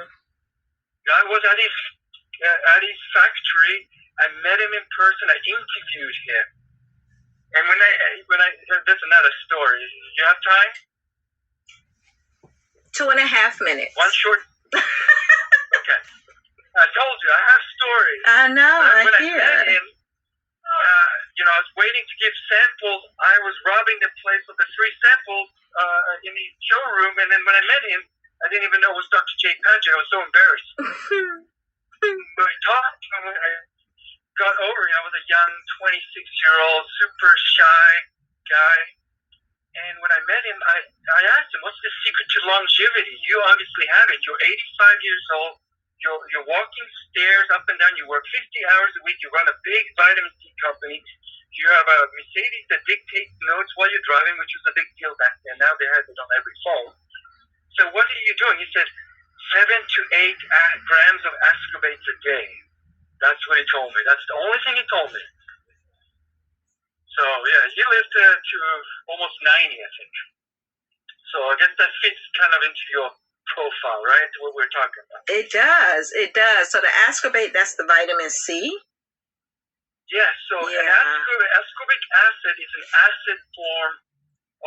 I was at his factory. I met him in person. I interviewed him. And when I there's another story. Do you have time? 2.5 minutes. One short. Okay. I told you, I have stories. I know, when I hear. I met him, I was waiting to give samples. I was robbing the place with the 3 samples in the showroom, and then when I met him, I didn't even know it was Dr. J. Patrick. I was so embarrassed. So we talked, and I got over it. I was a young 26-year-old, super shy guy. And when I met him, I asked him, what's the secret to longevity? You obviously have it. You're 85 years old. You're walking stairs up and down. You work 50 hours a week. You run a big vitamin C company. You have a Mercedes that dictates notes while you're driving, which was a big deal back then. Now they have it on every phone. So what are you doing? He said, 7 to 8 grams of ascorbates a day. That's what he told me. That's the only thing he told me. So, yeah, he lived to almost 90, I think. So I guess that fits kind of into your profile, right? What we're talking about. It does. So the ascorbate, that's the vitamin C? Yes, so ascorbic acid is an acid form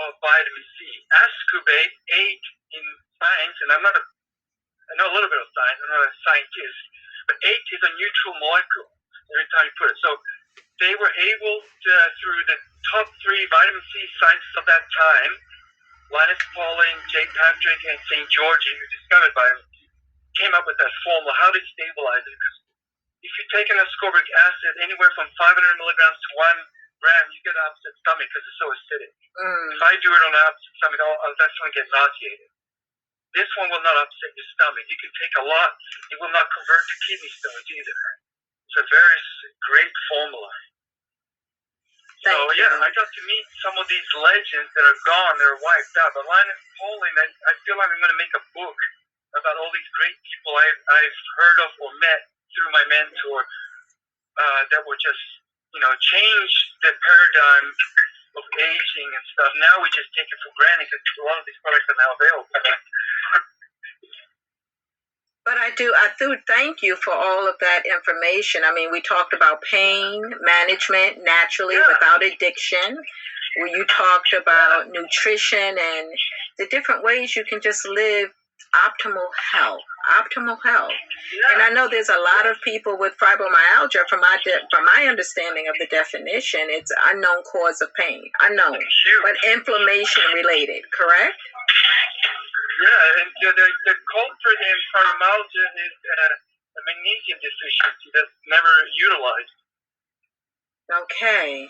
of vitamin C. Ascorbate, 8 in science, and I know a little bit of science, I'm not a scientist, but 8 is a neutral molecule every time you put it. So they were able to, through the top 3 vitamin C scientists of that time, Linus Pauling, J. Patrick, and St. Georgie, who discovered vitamin C, came up with that formula, how to stabilize it. Because if you take an ascorbic acid anywhere from 500 milligrams to gram, you get an upset stomach because it's so acidic. If I do it on an upset stomach, I'll definitely get nauseated. This one will not upset your stomach. You can take a lot. It will not convert to kidney stones either. It's a very great formula. So, yeah, I got to meet some of these legends that are gone. They're wiped out. But Linus Pauling, I feel like I'm going to make a book about all these great people I've heard of or met through my mentor that will just, change the paradigm of aging and stuff. Now we just take it for granted because a lot of these products are now available. But I do thank you for all of that information. I mean, we talked about pain management naturally without addiction. Where you talked about nutrition and the different ways you can just live optimal health. Yeah. And I know there's a lot of people with fibromyalgia. From my understanding of the definition, it's unknown cause of pain, but inflammation related. Correct? Yeah, and the culprit in fibromyalgia is a magnesium deficiency that's never utilized. Okay.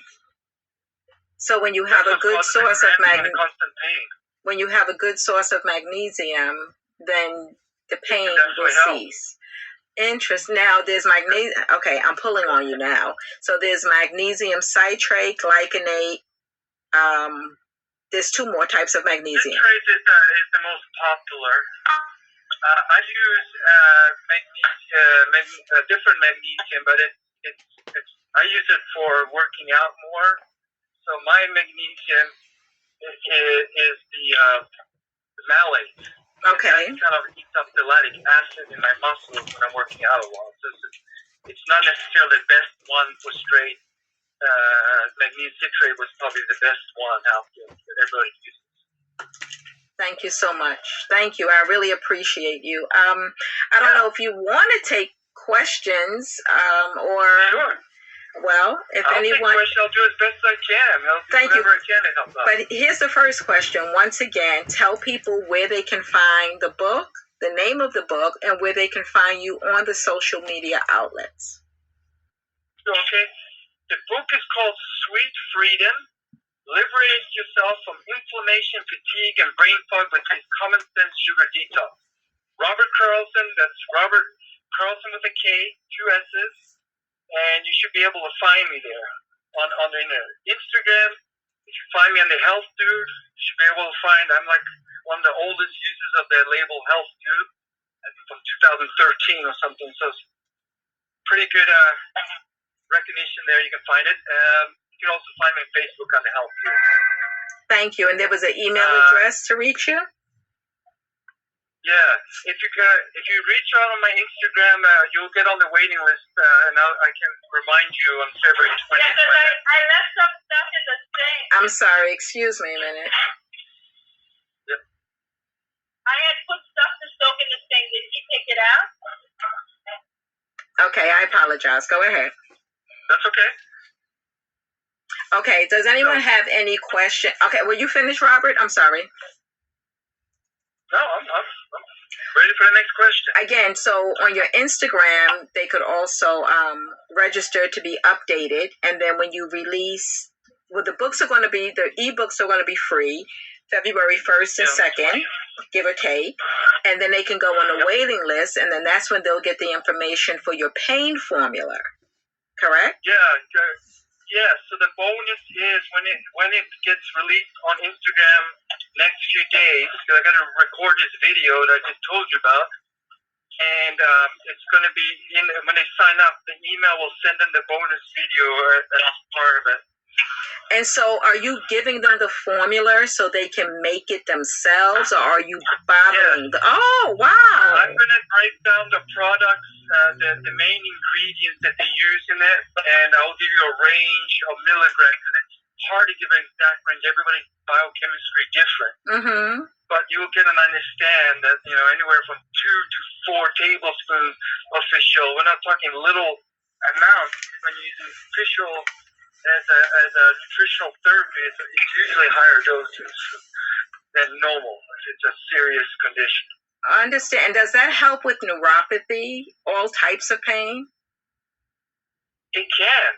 So when you have a good source of magnesium, then the pain will cease. Interest. Now there's magnesium. Okay, I'm pulling on you now. So there's magnesium citrate, glycinate. There's two more types of magnesium. Citrate is the most popular. I use different magnesium, but I use it for working out more. So my magnesium is the malate. Okay. It kind of eats up the lactic acid in my muscles when I'm working out a lot. So it's not necessarily the best one for straight. Magnesium citrate was probably the best one out there that everybody uses. Thank you so much. Thank you. I really appreciate you. I don't know if you want to take questions or. Sure. Well, if anyone. I'll do as best I can. Thank you. I can to help out. But here's the first question. Once again, tell people where they can find the book, the name of the book, and where they can find you on the social media outlets. Okay. The book is called Sweet Freedom. Liberate yourself from inflammation, fatigue, and brain fog with his common sense sugar detox. Robert Karlsson, that's Robert Karlsson with a K, 2 S's. And you should be able to find me there on the Instagram. If you find me on the Health Dude, you should be able to find. I'm like one of the oldest users of the label Health Dude. I think from 2013 or something. So it's pretty good recognition there. You can find it. You can also find me on Facebook on the Health Dude. Thank you. And there was an email address to reach you? Yeah, if you reach out on my Instagram, you'll get on the waiting list, and I can remind you on February 20th. Yeah, because I left some stuff in the sink. I'm sorry, excuse me a minute. Yep. I had put stuff to soak in the sink. Did he take it out? Okay, I apologize. Go ahead. That's okay. Okay, does anyone have any question? Okay, will you finish, Robert? I'm sorry. No, I'm ready for the next question. Again, so on your Instagram, they could also register to be updated. And then when you release, the books are going to be, the ebooks are going to be free February 1st and 2nd, give or take. And then they can go on the waiting list. And then that's when they'll get the information for your pain formula. Correct? Yeah, so the bonus is when it gets released on Instagram next few days, because I got to record this video that I just told you about, and it's going to be when they sign up, the email will send them the bonus video as part of it. And so are you giving them the formula so they can make it themselves, or are you bottling? Yeah. Oh, wow. I'm going to break down the products, the main ingredients that they use in it, and I'll give you a range of milligrams. It's hard to give an exact range. Everybody's biochemistry different. Mm-hmm. But you'll get an understand that, anywhere from 2 to 4 tablespoons of fish oil. We're not talking little amounts. When you use fish oil as a nutritional therapy, it's usually higher doses than normal if it's a serious condition. I understand. Does that help with neuropathy, all types of pain? It can.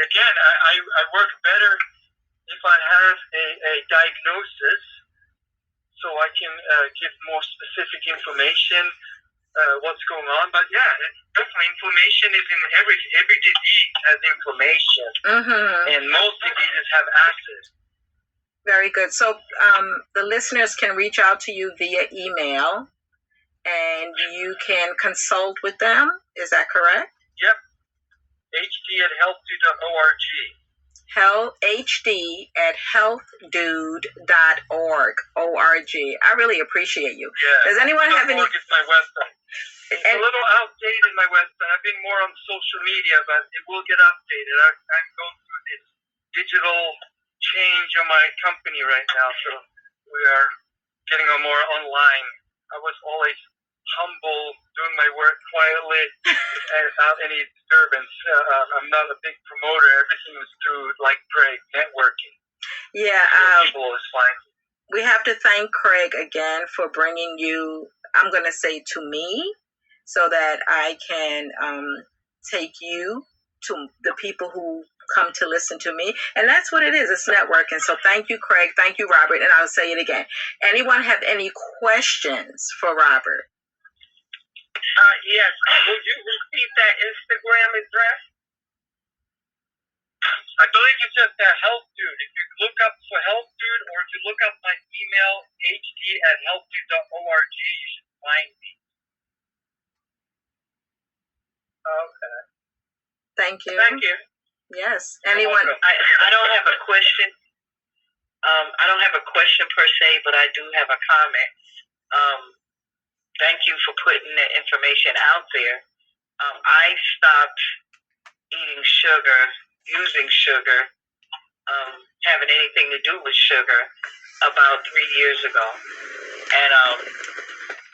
again, I work better if I have a diagnosis, so I can give more specific information, what's going on. But yeah, definitely inflammation is in every disease has inflammation, and most diseases have acid. Very good. So the listeners can reach out to you via email, and you can consult with them. Is that correct? Yep. hd@healthdude.org. hd@healthdude.org. I really appreciate you. Yeah. Does anyone have any? .org is my website. It's a little outdated, my website. I've been more on social media, but it will get updated. I'm going through this digital change on my company right now, so we are getting on more online. I was always humble, doing my work quietly and without any disturbance. I'm not a big promoter. Everything is through, like Craig, networking. Yeah. People is fine. We have to thank Craig again for bringing you, I'm going to say, to me, so that I can take you to the people who come to listen to me. And that's what it is. It's networking. So thank you, Craig. Thank you, Robert. And I'll say it again. Anyone have any questions for Robert? Yes. Will you repeat that Instagram address? I believe it's just Health Dude. If you look up for Health Dude, or if you look up my email, hd@healthdude.org, you should find me. Okay. Thank you. Thank you. Yes. Anyone? I don't have a question. I don't have a question per se, but I do have a comment. Thank you for putting the information out there. I stopped eating sugar, using sugar, having anything to do with sugar about 3 years ago. And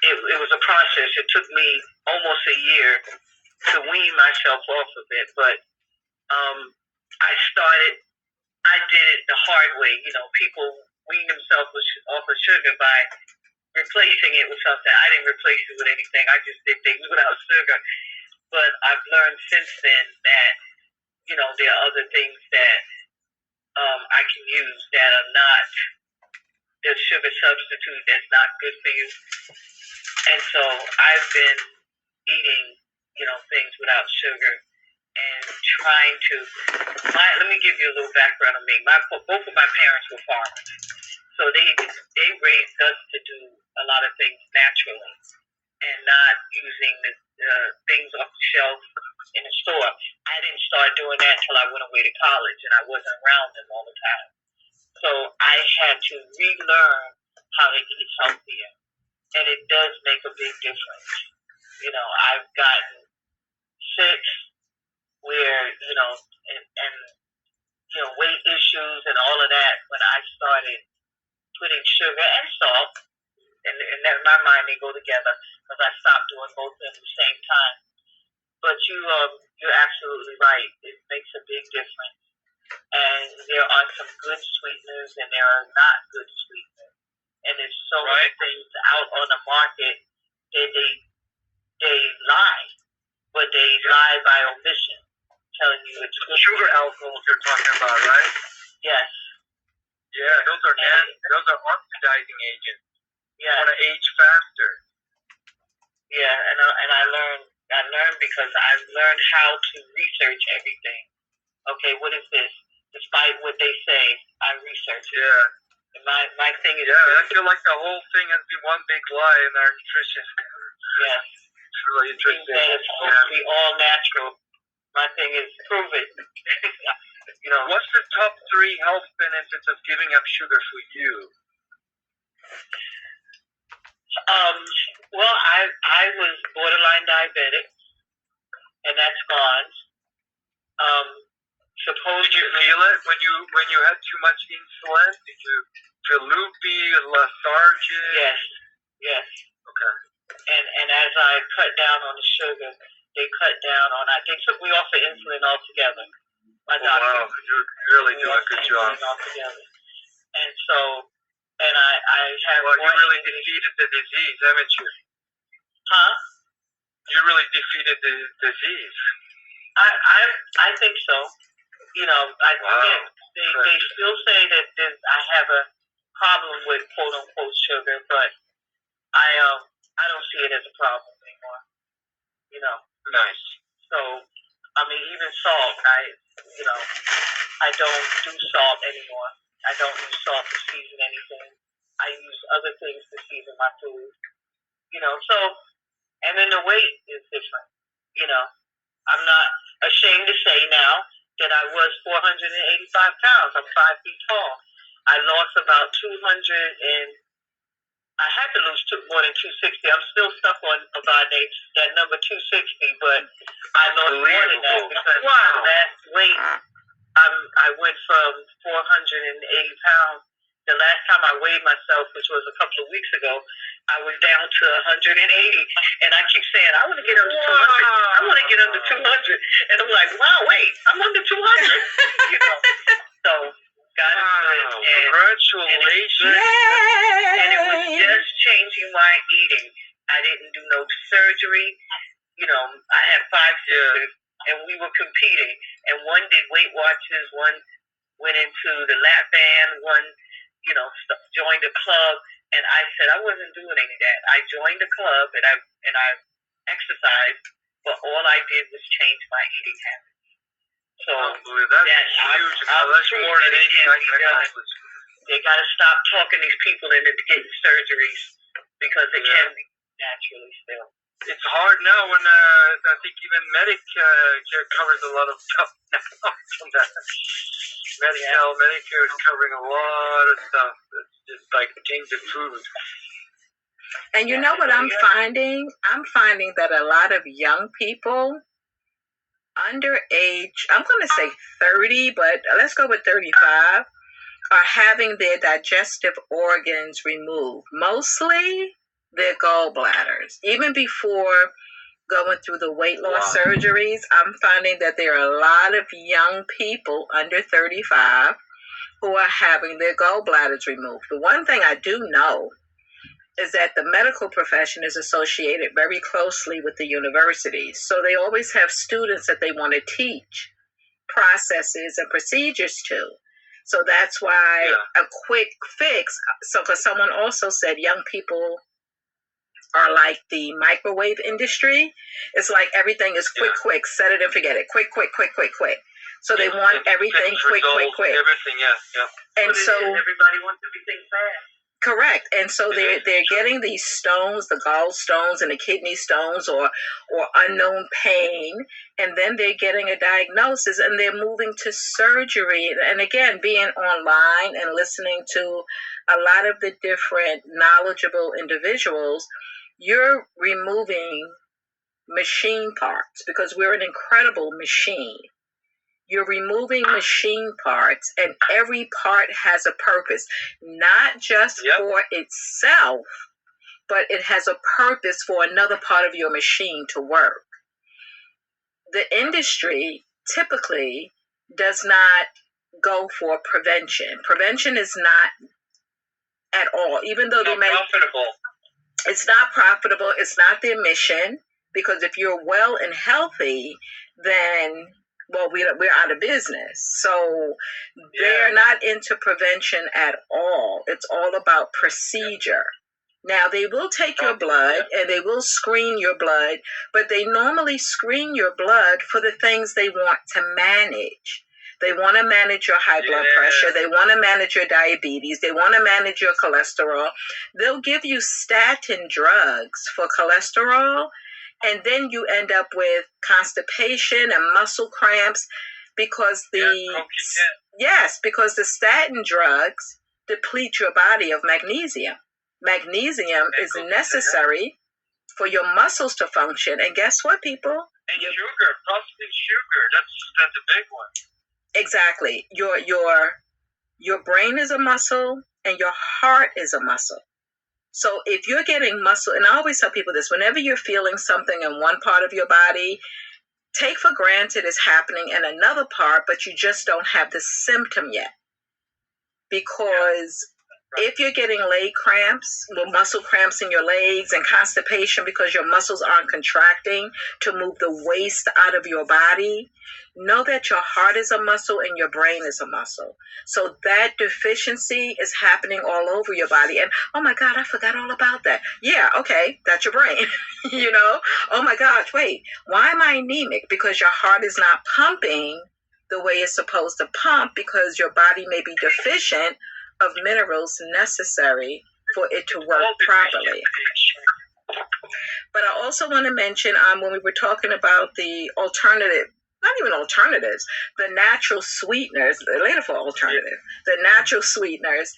it was a process. It took me almost a year to wean myself off of it. But I did it the hard way. You know, people wean themselves off of sugar by replacing it with something. I didn't replace it with anything. I just did things without sugar. But I've learned since then that, you know, there are other things that I can use that are not the sugar substitute that's not good for you. And so I've been eating, you know, things without sugar and trying to. Let me give you a little background on me. Both of my parents were farmers, so they raised us to do a lot of things naturally and not using the things off the shelf in the store. I didn't start doing that until I went away to college, and I wasn't around them all the time. So I had to relearn how to eat healthier, and it does make a big difference. You know, I've gotten sick where, you know, and you know, weight issues and all of that when I started putting sugar and salt, and in my mind they go together, because I stopped doing both at the same time. But you're absolutely right. It makes a big difference. And there are some good sweeteners and there are not good sweeteners. And there's so many things out on the market that they lie, but they lie by omission, telling you it's good. Sugar alcohols you're talking about, right? Yes. Yeah, those are oxidizing agents. Yeah. Want to age faster. Yeah, and I learned because I've learned how to research everything. Okay, what is this? Despite what they say, I research it. Yeah. And my thing is. Yeah, I feel like the whole thing has been one big lie in our nutrition. Yes. It's really interesting. It's supposed to be all natural. My thing is prove it. You know. What's the top 3 health benefits of giving up sugar for you? Well, I was borderline diabetic, and that's gone. Did you feel it when you had too much insulin? Did you feel loopy, lethargic? Yes. Okay. And as I cut down on the sugar, they cut down on. They took me off of insulin altogether. My doctor. Wow, you're really doing a good job. Altogether. And so, and I have. Well, you really defeated the disease, haven't you? Huh? You really defeated the disease. I think so. They still say that I have a problem with quote unquote sugar, but I don't see it as a problem anymore. Nice. So even salt, I don't do salt anymore. I don't use salt to season anything. I use other things to season my food. So, and then the weight is different. I'm not ashamed to say now that I was 485 pounds. I'm 5 feet tall. I lost about 200 and I had to lose more than 260. I'm still stuck on Evadyne, that number 260, but I lost more than that because that weight, I went from 480 pounds. The last time I weighed myself, which was a couple of weeks ago, I was down to 180. And I keep saying, I want to get under 200. I want to get under 200. And I'm like, wow, wait, I'm under 200. So God is good. Congratulations. And it was just changing my eating. I didn't do no surgery. I had 5 sisters, and we were competing. And one did Weight Watchers, one went into the lap band, one joined a club, and I said I wasn't doing any of that. I joined the club and I exercised, but all I did was change my eating habits. So that's huge. That's more than anything I can accomplish. They got to stop talking these people into getting surgeries because it can be naturally still. It's hard now when I think even Medicare covers a lot of stuff now from that. Medicare is covering a lot of stuff. It's just like things of food. And you know what I'm finding? I'm finding that a lot of young people under age, I'm going to say 30, but let's go with 35, are having their digestive organs removed. Mostly their gallbladders. Even before going through the weight loss surgeries, I'm finding that there are a lot of young people under 35 who are having their gallbladders removed. The one thing I do know is that the medical profession is associated very closely with the universities. So they always have students that they want to teach processes and procedures to. So that's why a quick fix. So because someone also said young people are like the microwave industry. It's like everything is quick, set it and forget it. Quick. So they want everything quick. Everything, And so everybody wants everything fast. Correct. And so they're getting these stones, the gallstones and the kidney stones or unknown pain, and then they're getting a diagnosis and they're moving to surgery. And again, being online and listening to a lot of the different knowledgeable individuals, you're removing machine parts because we're an incredible machine. You're removing machine parts, and every part has a purpose, not just for itself, but it has a purpose for another part of your machine to work. The industry typically does not go for prevention. Prevention is not at all, even though they may. Profitable. It's not profitable. It's not their mission, because if you're well and healthy, then we're out of business. So they're not into prevention at all. It's all about procedure. Now, they will take your blood and they will screen your blood, but they normally screen your blood for the things they want to manage. They want to manage your high blood pressure. They want to manage your diabetes. They want to manage your cholesterol. They'll give you statin drugs for cholesterol, and then you end up with constipation and muscle cramps because because the statin drugs deplete your body of magnesium. Magnesium is necessary for your muscles to function. And guess what, people? And sugar, processed sugar. That's a big one. Exactly. Your brain is a muscle and your heart is a muscle. So if you're getting muscle, and I always tell people this, whenever you're feeling something in one part of your body, take for granted it's happening in another part, but you just don't have the symptom yet. Because If you're getting leg cramps, muscle cramps in your legs and constipation because your muscles aren't contracting to move the waste out of your body, know that your heart is a muscle and your brain is a muscle. So that deficiency is happening all over your body. And oh my God, I forgot all about that. Yeah, okay, that's your brain. Oh my gosh, wait, why am I anemic? Because your heart is not pumping the way it's supposed to pump because your body may be deficient of minerals necessary for it to work properly. But I also want to mention when we were talking about the alternative, not even alternatives, the natural sweeteners, later for alternative, the natural sweeteners,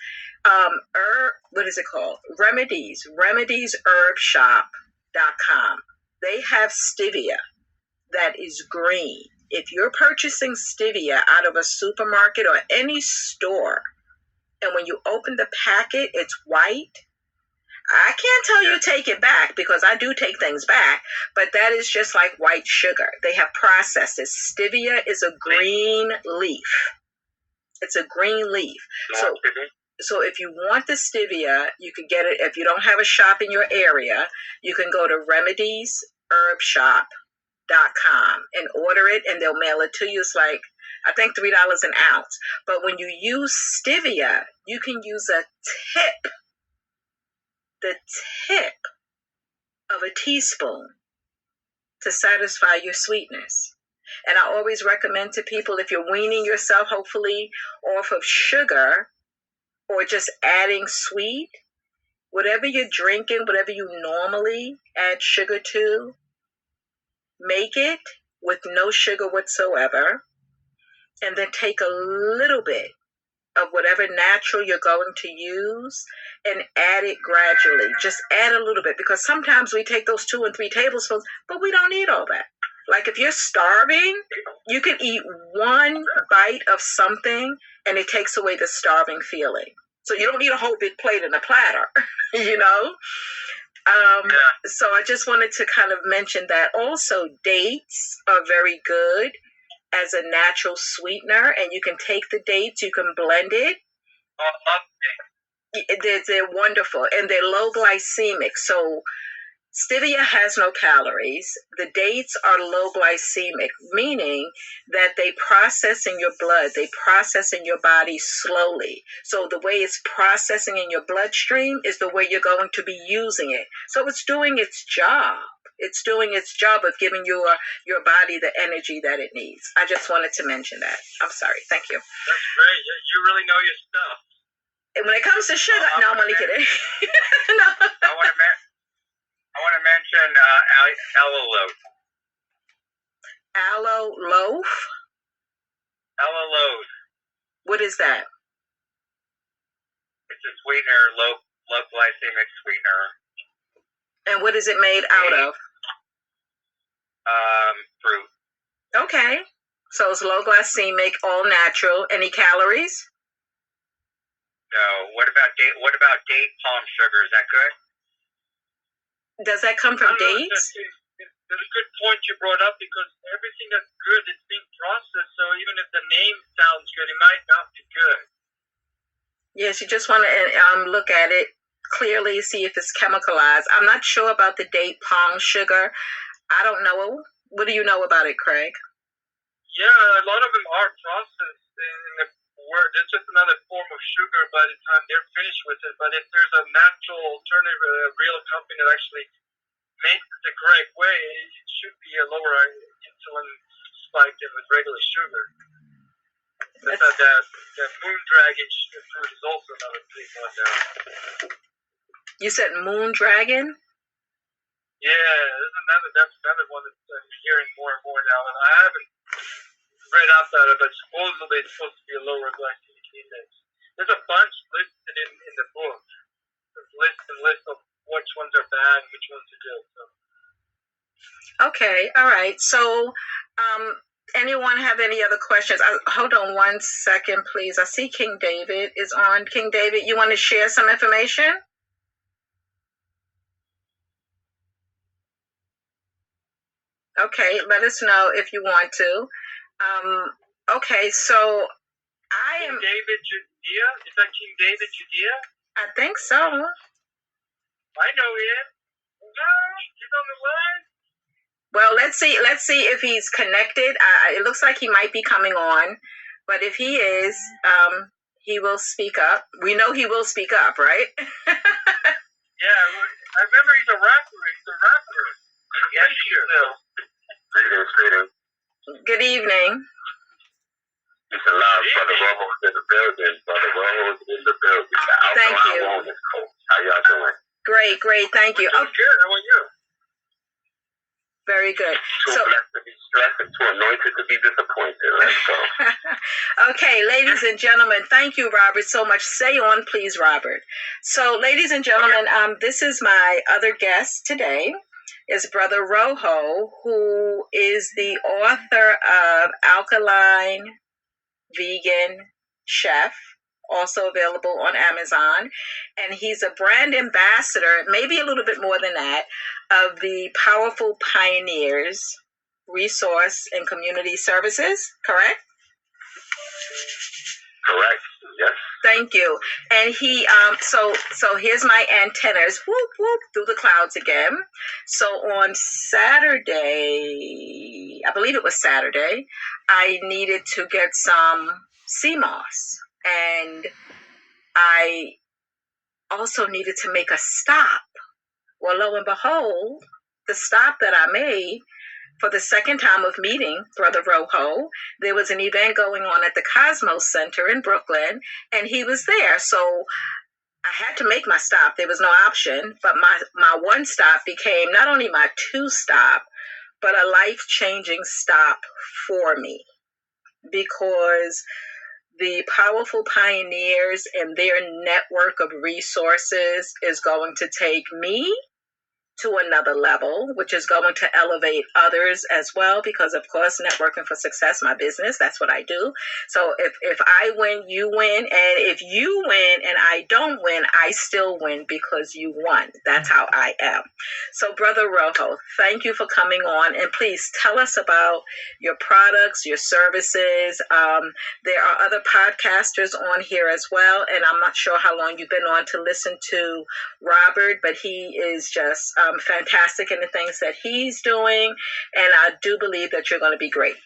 what is it called? remediesherbshop.com. They have stevia that is green. If you're purchasing stevia out of a supermarket or any store, and when you open the packet, it's white, I can't tell you take it back because I do take things back, but that is just like white sugar. They have processed it. Stevia is a green leaf. It's a green leaf. So if you want the stevia, you can get it. If you don't have a shop in your area, you can go to remediesherbshop.com and order it, and they'll mail it to you. It's like, I think $3 an ounce. But when you use stevia, you can use the tip of a teaspoon to satisfy your sweetness. And I always recommend to people, if you're weaning yourself, hopefully, off of sugar or just adding sweet, whatever you're drinking, whatever you normally add sugar to, make it with no sugar whatsoever, and then take a little bit of whatever natural you're going to use and add it gradually. Just add a little bit, because sometimes we take those 2 and 3 tablespoons, but we don't need all that. Like if you're starving, you can eat one bite of something and it takes away the starving feeling. So you don't need a whole big plate and a platter, So I just wanted to kind of mention that. Also, dates are very good as a natural sweetener, and you can take the dates, you can blend it. They're wonderful, and they're low glycemic. So stevia has no calories. The dates are low glycemic, meaning that they process in your blood. They process in your body slowly. So the way it's processing in your bloodstream is the way you're going to be using it. So it's doing its job. It's doing its job of giving your body the energy that it needs. I just wanted to mention that. I'm sorry. Thank you. That's great. You really know your stuff. And when it comes to sugar, no, I'm only kidding. No. I want to mention aloe loaf. Aloe loaf? Aloe loaf. What is that? It's a sweetener, low glycemic sweetener. And what is it made out of? Fruit. Okay. So it's low glycemic, all natural. Any calories? No. What about date palm sugar? Is that good? Does that come from dates? It's a good point you brought up, because everything that's good is being processed. So even if the name sounds good, it might not be good. Yes, you just want to look at it clearly, see if it's chemicalized. I'm not sure about the date palm sugar. I don't know. What do you know about it, Craig? Yeah, a lot of them are processed. It's just another form of sugar by the time they're finished with it. But if there's a natural alternative, a real company that actually makes it the correct way, it should be a lower insulin spike than with regular sugar. The moon dragon fruit is also another big one now. You said moon dragon? Yeah, that's another one that I'm hearing more and more now, and I haven't read up about it, but supposedly it's supposed to be a lower glycemic index. There's a bunch listed in the book. There's list of which ones are bad and which ones are good. So. Okay, all right. So, anyone have any other questions? Hold on 1 second, please. I see King David is on. King David, you want to share some information? Okay, let us know if you want to. Okay, so I am... King David Judea? Is that King David Judea? I think so. I know him. No, he's on the line. Well, let's see if he's connected. It looks like he might be coming on, but if he is, he will speak up. We know he will speak up, right? Yeah, I remember he's a rapper. Yes, he will. Greetings. Good evening. It's a lot. Brother Roho is in the building. Thank you. How y'all doing? Great. Thank you. Oh, good. How are you? Very good. Too blessed to be stressed and too anointed to be disappointed. Let's go. Okay, ladies and gentlemen, thank you, Robert, so much. Stay on, please, Robert. So, ladies and gentlemen, this is my other guest today, is Brother Roho, who is the author of Alkaline Vegan Chef, also available on Amazon. And he's a brand ambassador, maybe a little bit more than that, of the Powerful Pioneers Resource and Community Services, correct? Correct. Yes. Thank you. And he, so here's my antennas, whoop, whoop, through the clouds again. So on Saturday, I believe it was Saturday, I needed to get some sea moss. And I also needed to make a stop. Well, lo and behold, the stop that I made for the second time of meeting Brother Roho, there was an event going on at the Cosmos Center in Brooklyn, and he was there. So I had to make my stop. There was no option, but my one stop became not only my two stop, but a life-changing stop for me, because the Powerful Pioneers and their network of resources is going to take me to another level, which is going to elevate others as well, because of course, Networking for Success, my business, that's what I do. So if I win, you win. And if you win and I don't win, I still win because you won. That's how I am. So Brother Roho, thank you for coming on. And please tell us about your products, your services. There are other podcasters on here as well. And I'm not sure how long you've been on to listen to Robert, but he is just fantastic in the things that he's doing, and I do believe that you're going to be great.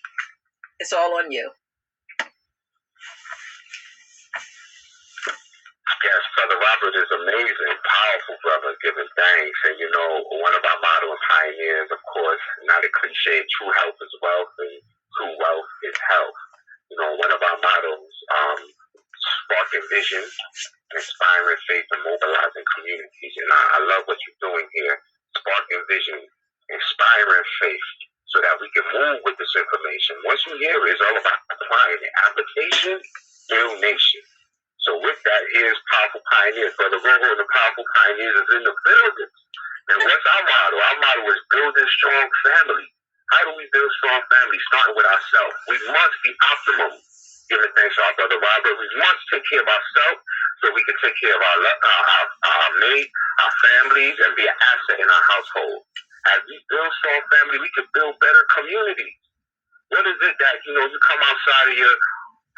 It's all on you. Yes, Brother Robert is amazing, powerful brother, giving thanks. And, you know, one of our motto and pioneers, of course, not a cliche, true health is wealth, and true wealth is health. You know, one of our mottos, sparking vision, inspiring faith, and mobilizing communities. And I love what you're doing here, sparking vision, inspiring faith, so that we can move with this information. Once you hear it, it's all about applying it. Application, build nation. So with that, here's Powerful Pioneers. Brother Roho and the Powerful Pioneers is in the building. And what's our motto? Our motto is building strong family. How do we build strong family? Starting with ourselves. We must be optimum. Giving thanks to our Brother Robert. We must take care of ourselves so we can take care of our mate, our families, and be an asset in our household. As we build strong family, we can build better communities. What is it that, you know, you come outside of your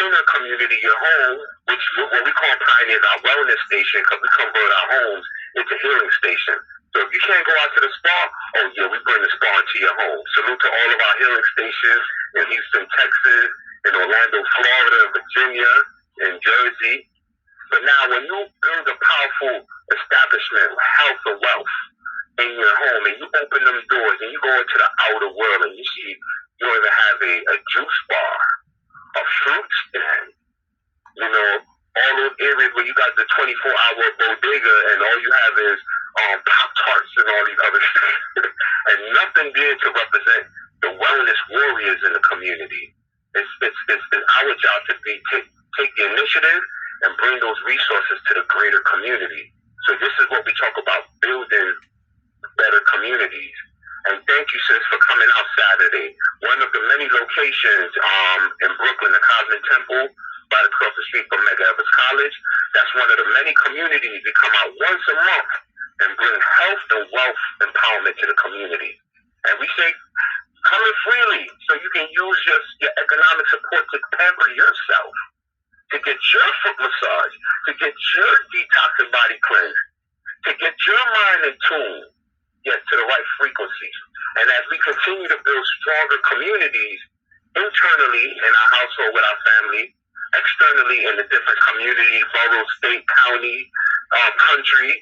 inner community, your home, which what we call Pioneers, our wellness station, because we convert our homes into healing station. So if you can't go out to the spa, oh yeah, we bring the spa into your home. Salute to all of our healing stations in Houston, Texas, in Orlando, Florida, Virginia, in Jersey. But now when you build a powerful establishment, health and wealth in your home, and you open them doors and you go into the outer world and you see you even have a juice bar, a fruit stand, you know, all those areas where you got the 24-hour bodega and all you have is Pop-Tarts and all these other things. And nothing there to represent the wellness warriors in the community. It's our job to take the initiative and bring those resources to the greater community. So this is what we talk about, building better communities. And thank you, sis, for coming out Saturday. One of the many locations in Brooklyn, the Cosmic Temple, right across the street from Medgar Evers College. That's one of the many communities that come out once a month and bring health and wealth empowerment to the community. And we say, come in freely so you can use your economic support to pamper yourself. to get your foot massage, to get your detox and body cleanse, to get your mind in tune, to the right frequencies. And as we continue to build stronger communities internally in our household with our family, externally in the different communities, borough, state, county, country,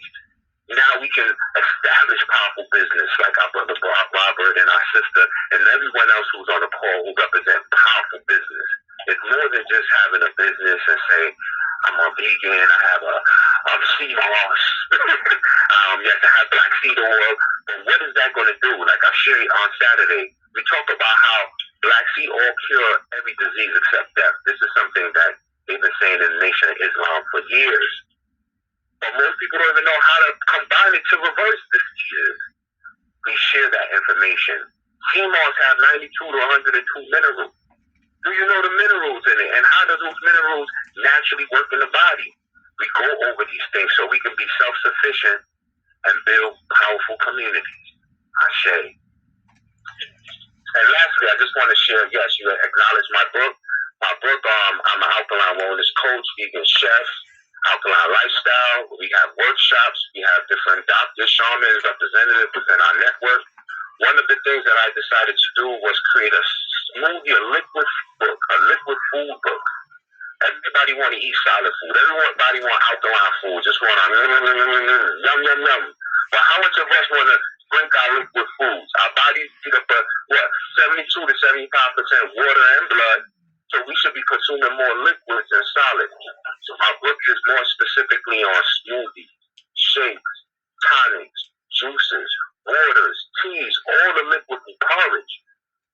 now we can establish powerful business like our brother Robert and our sister and everyone else who's on the call who represent powerful business. It's more than just having a business and say, I'm a vegan, I have a sea moss, you have to have black seed oil. But what is that going to do? Like I shared on Saturday, we talked about how black seed oil cure every disease except death. This is something that they've been saying in the Nation of Islam for years. But most people don't even know how to combine it to reverse this disease. We share that information. Sea moss have 92 to 102 minerals. Do you know the minerals in it? And how do those minerals naturally work in the body? We go over these things so we can be self-sufficient and build powerful communities. Ashe. And lastly, I just want to share, yes, you acknowledge my book. My book, I'm an alkaline wellness coach, vegan chef, alkaline lifestyle. We have workshops. We have different doctors, shamans, representatives within our network. One of the things that I decided to do was create a smoothie, a liquid book, a liquid food book. Everybody want to eat solid food. Everybody want alkaline food. Just want to yum, yum, yum. But how much of us want to drink our liquid foods? Our bodies eat up 72 to 75% water and blood. So we should be consuming more liquids than solids. So my book is more specifically on smoothies, shakes, tonics, juices, waters, teas, all the liquid porridge,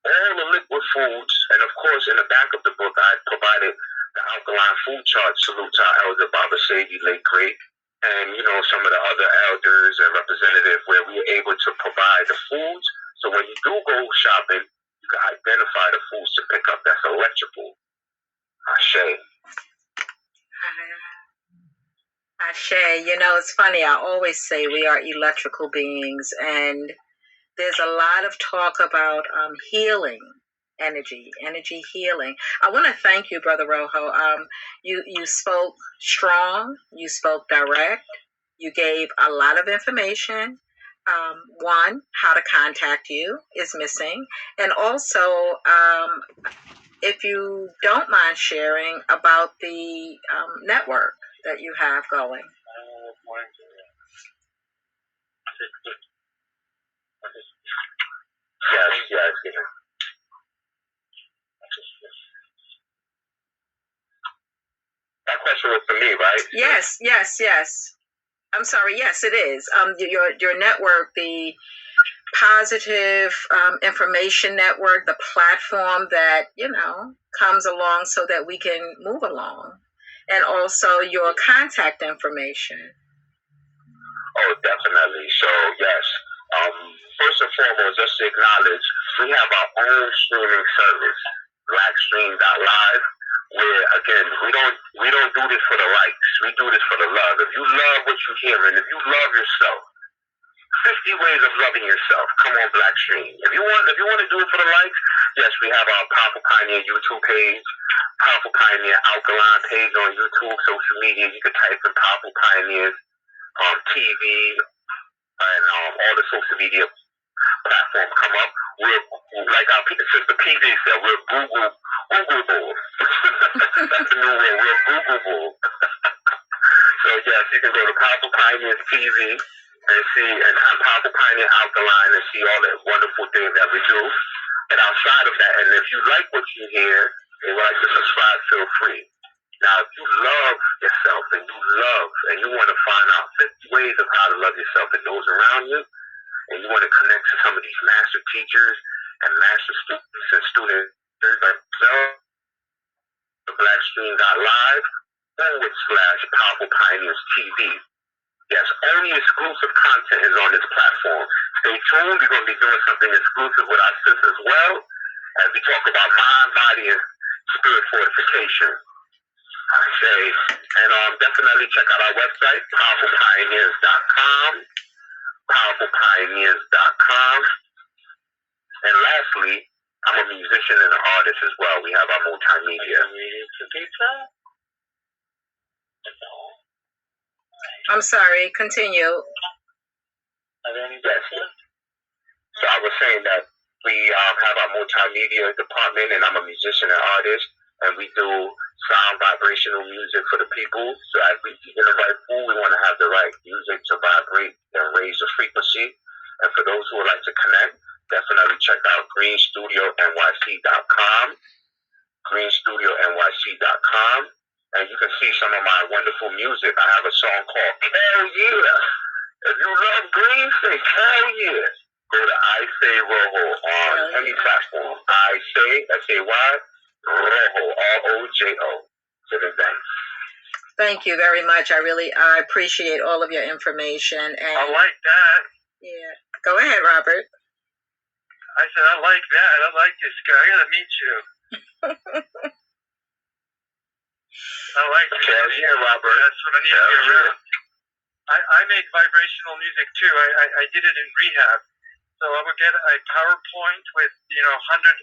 all the liquid foods. And of course, in the back of the book, I provided the alkaline food chart. Salute to our elder Baba Sabi, late great, and some of the other elders and representatives, where we are able to provide the foods. So when you do go shopping, you can identify the foods to pick up that's electrical. Ashe. Ashe. It's funny. I always say we are electrical beings, and there's a lot of talk about healing. Energy healing. I want to thank you, Brother Roho. You spoke strong, you spoke direct, you gave a lot of information. One, how to contact you is missing, and also, if you don't mind sharing about the network that you have going. Yes. That question was for me, right? Yes. I'm sorry. Yes, it is. Your network, the Positive Information Network, the platform that comes along so that we can move along, and also your contact information. Oh, definitely. So yes. First and foremost, just to acknowledge, we have our own streaming service, Blackstream.live. Where again, we don't do this for the likes. We do this for the love. If you love what you hear, and if you love yourself, 50 ways of loving yourself. Come on, Blackstream. If you want to do it for the likes, yes, we have our Powerful Pioneer YouTube page, Powerful Pioneer Alkaline page on YouTube, social media. You can type in Powerful Pioneers TV and all the social media platforms come up. We're like our sister PJ said, we're Googleable. That's the new word. We're Googleable. So yes, you can go to Powerful Pioneers TV and see, and Powerful Pioneer Alkaline, and see all the wonderful things that we do. And outside of that, and if you like what you hear and would like to subscribe, feel free. Now, if you love yourself and you want to find out 50 ways of how to love yourself and those around you, and you want to connect to some of these master teachers and master students and students like yourself, the Blackstream.live/Powerful Pioneers TV. Yes, only exclusive content is on this platform. Stay tuned. We're going to be doing something exclusive with our sisters as well, as we talk about mind, body, and spirit fortification. I say, and definitely check out our website, PowerfulPioneers.com. PowerfulPioneers.com. And lastly, I'm a musician and an artist as well. We have our multimedia. I'm sorry. Continue. Yes. So I was saying that we have our multimedia department, and I'm a musician and artist, and we do sound vibrational music for the people. So as we get the right food, we want to have the right music to vibrate and raise the frequency. And for those who would like to connect, definitely check out greenstudioNYC.com, greenstudioNYC.com, and you can see some of my wonderful music. I have a song called Hell Yeah. If you love green, say hell yeah. Go to I Say Roho on any platform. I Say, S-A-Y, Roho, R-O-J-O. To the thanks. Thank you very much. I appreciate all of your information. And I like that. Yeah. Go ahead, Robert. I said, I like that. I like this guy. I gotta meet you. I like this. Yeah, Robert. That's what I need to be around. I make vibrational music too. I did it in rehab. So I would get a PowerPoint with 100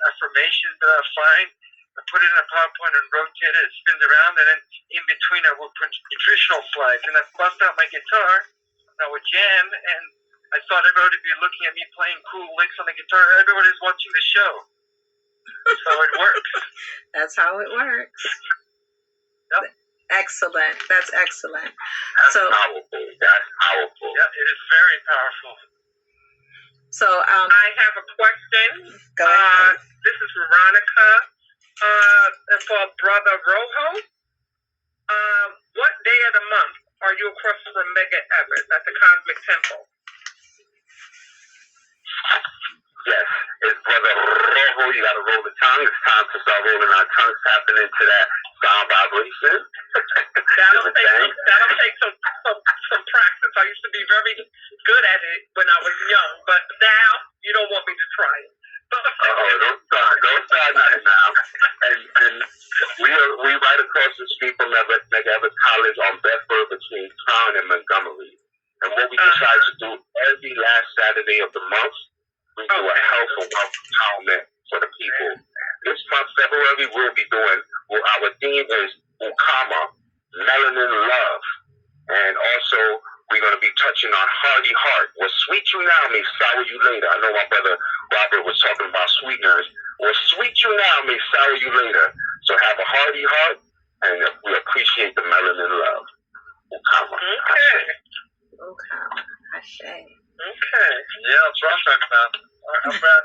affirmations that I find. I put it in a PowerPoint and rotate it. It spins around, and then in between I would put nutritional slides. And I bust out my guitar, and I would jam. And I thought everybody would be looking at me playing cool licks on the guitar. Everybody's watching the show. That's how it works. That's how it works. Yep. Excellent. That's excellent. That's powerful. That's powerful. Yeah, it is very powerful. So I have a question. Go ahead. This is Veronica. For Brother Roho. What day of the month are you across from Mega Everest at the Cosmic Temple? Yes, it's Brother Roho. You got to roll the tongue. It's time to start rolling our tongues, tapping into that sound vibration. That'll take some practice. I used to be very good at it when I was young, but now you don't want me to try it. Don't start nothing now. And we right across the street from Mega Everest College on Bedford between Crown and Montgomery. And what we decide to do every last Saturday of the month, we do a health and wealth empowerment for the people. This month, February, we'll be doing, our theme is Ukama, Melanin Love. And also, we're going to be touching on Hearty Heart. What sweet you now may sour you later. I know my brother Robert was talking about sweeteners. What sweet you now may sour you later. So have a hearty heart, and we appreciate the melanin love. Ukama. Okay. Ashe. Okay. Yeah, that's what I'm talking about.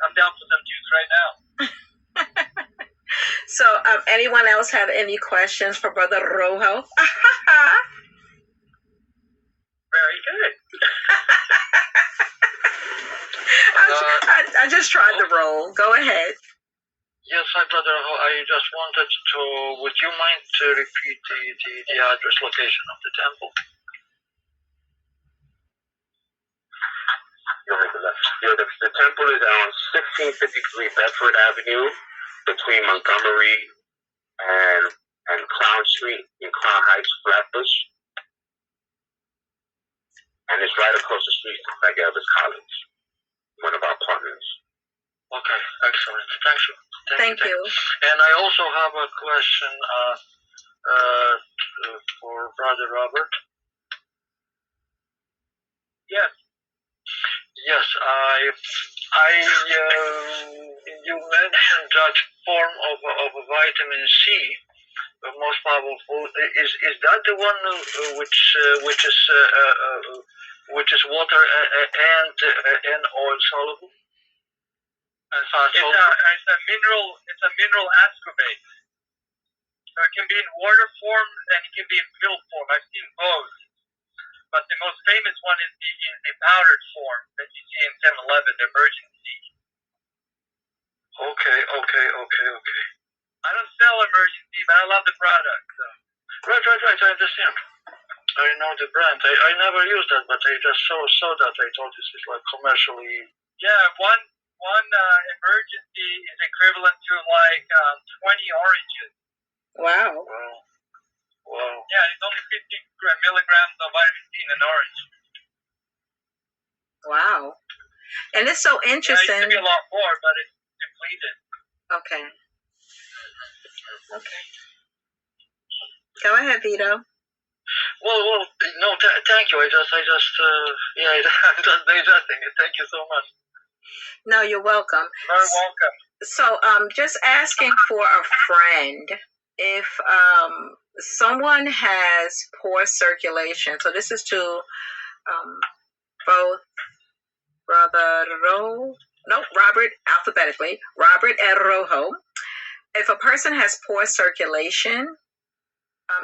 I'm down for some juice right now. So, anyone else have any questions for Brother Roho? Very good. I just tried the roll. Go ahead. Yes, hi, Brother. I just wanted to, would you mind to repeat the address location of the temple? The temple is on 1653 Bedford Avenue between Montgomery and Crown Street in Crown Heights, Flatbush. And it's right across the street from Mega Everest College, one of our partners. Okay, excellent. Thank you. Thank you. And I also have a question for Brother Robert. Yes. Yes, you mentioned that form of vitamin C, the most powerful. Is that the one which is water and oil soluble? It's a mineral ascorbate. So it can be in water form and it can be in pill form. I've seen both. But the most famous one is the powdered form that you see in 7-Eleven, the Emergency. Okay. I don't sell Emergency, but I love the product. So. Right, I understand. I know the brand. I never used that, but I just saw that. I thought this is like commercially. Yeah, one Emergency is equivalent to like 20 oranges. Wow. Wow. Yeah, it's only 50 milligrams of vitamin C in an orange. Wow. And it's so interesting. Yeah, it used to be a lot more, but it's depleted. Okay. Go ahead, Vito. Well, no, thank you. I just, yeah, I'm just digesting it. Thank you so much. No, you're welcome. Very welcome. So, just asking for a friend. If someone has poor circulation, so this is to both Robert, alphabetically, Robert and Roho. If a person has poor circulation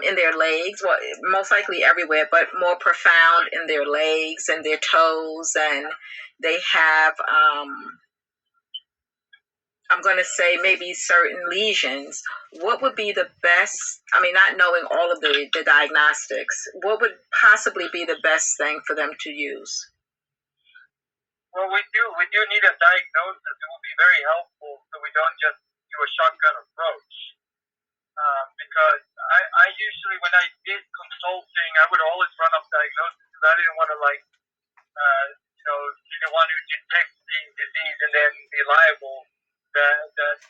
in their legs, well, most likely everywhere, but more profound in their legs and their toes, and they have, I'm going to say maybe certain lesions, what would be the best, not knowing all of the diagnostics, what would possibly be the best thing for them to use? Well, we do need a diagnosis. It will be very helpful so we don't just do a shotgun approach. Because I usually, when I did consulting, I would always run up diagnosis because I didn't want to be the one who detects the disease and then be liable that the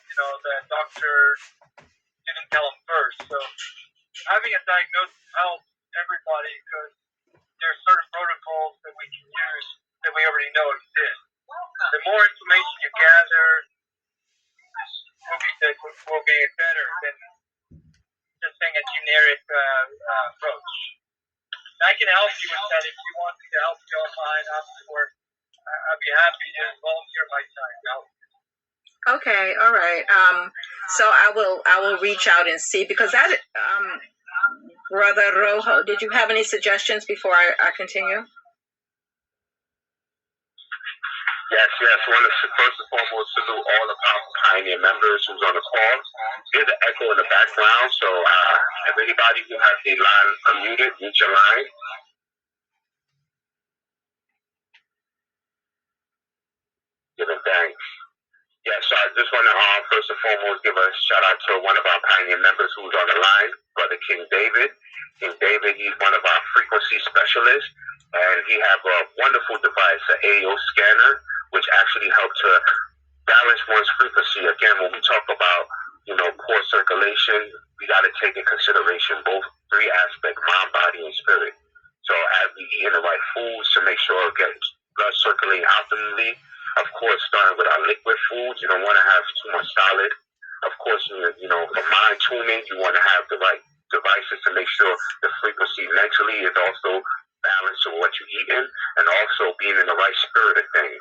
doctor didn't tell him first. So having a diagnosis helps everybody because there are certain protocols that we can use that we already know exist. The more information you gather will be better than just saying a generic approach. And I can help you with that if you want me to help you online afterward. I'd be happy to volunteer my time to help you. Okay, all right. So I will reach out and see, because that Brother Roho, did you have any suggestions before I continue? Yes. I want to first and foremost salute all the Pioneer members who's on the call. There's an echo in the background, so if anybody who has a line unmuted, mute your line. Giving thanks. Yeah, so I just want to first and foremost give a shout out to one of our Pioneer members who's on the line, Brother King David. King David, he's one of our frequency specialists, and he have a wonderful device, an AO scanner, which actually helps to balance one's frequency. Again, when we talk about, poor circulation, we got to take in consideration both three aspects, mind, body, and spirit. So as we eat the right foods to make sure it gets blood circulating optimally, of course, starting with our liquid foods, you don't want to have too much solid. Of course, for mind tuning, you want to have the right devices to make sure the frequency mentally is also balanced with what you're eating, and also being in the right spirit of things.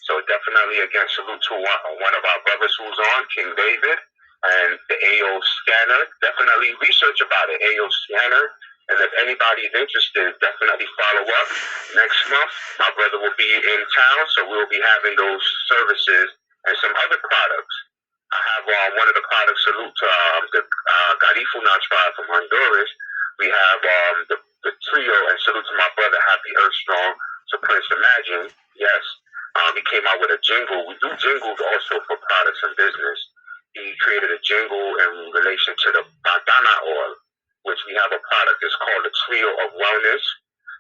So definitely, again, salute to one of our brothers who's on, King David, and the AO scanner. Definitely research about it, AO scanner. And if anybody's interested, definitely follow up. Next month, my brother will be in town, so we'll be having those services and some other products. I have one of the products, salute to the Garifuna tribe from Honduras. We have the trio, and salute to my brother, Happy Earth Strong, to Prince Imagine. Yes, he came out with a jingle. We do jingles also for products and business. He created a jingle in relation to the Badana oil, which we have a product. It's called the Trio of Wellness.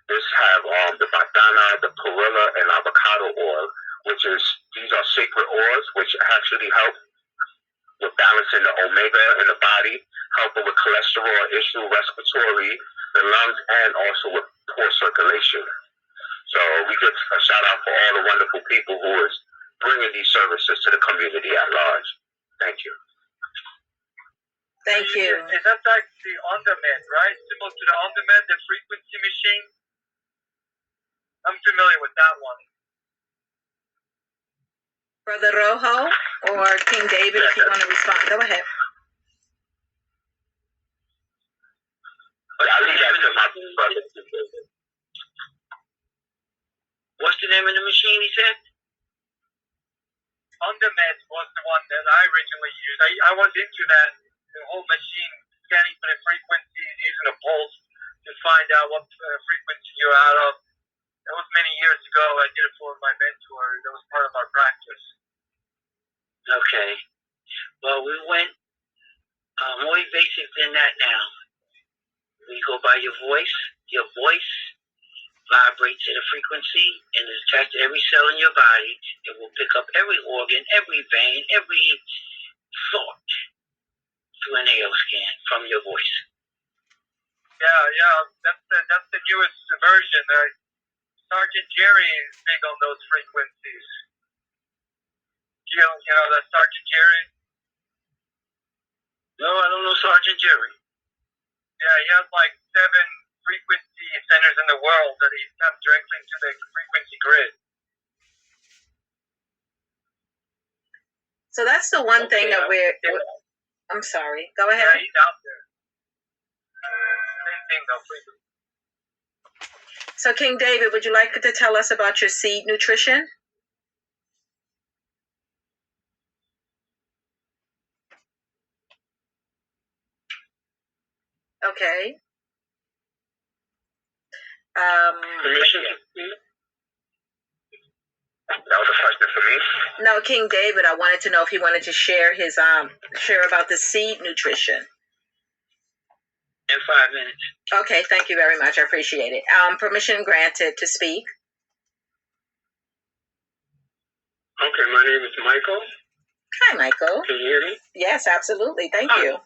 This have the Badana, the Perilla, and avocado oil, these are sacred oils, which actually help with balancing the omega in the body, helping with cholesterol issue, respiratory, the lungs, and also with poor circulation. So we give a shout out for all the wonderful people who is bringing these services to the community at large. Thank you. Thank you. Is that like the on-demand, right? Similar to the on-demand, the frequency machine? I'm familiar with that one. Brother Roho or King David, if you want to respond, go ahead. I'll leave that to my brother. What's the name of the machine he said? On-demand was the one that I originally used. I was into that, the whole machine, scanning for the frequencies, using a pulse to find out what frequency you're out of. That was many years ago. I did it for my mentor. That was part of our practice. Okay. Well, we went more basic than that now. We go by your voice. Your voice vibrates at a frequency and is attached to every cell in your body. It will pick up every organ, every vein, every thought through an AO scan from your voice. That's the newest version. Sergeant Jerry is big on those frequencies. You know that Sergeant Jerry? No, I don't know Sergeant Jerry. Yeah, he has like 7 frequency centers in the world that he taps directly into the frequency grid. So that's the one thing that I'm sorry. Go ahead. Yeah, he's out there. Same thing though, frequency. So King David, would you like to tell us about your seed nutrition? Okay. Permission? That was a question for me. No, King David, I wanted to know if he wanted to share his share about the seed nutrition. In 5 minutes. Okay, thank you very much. I appreciate it. Permission granted to speak. Okay, my name is Michael. Hi, Michael. Can you hear me? Yes, absolutely. Thank you.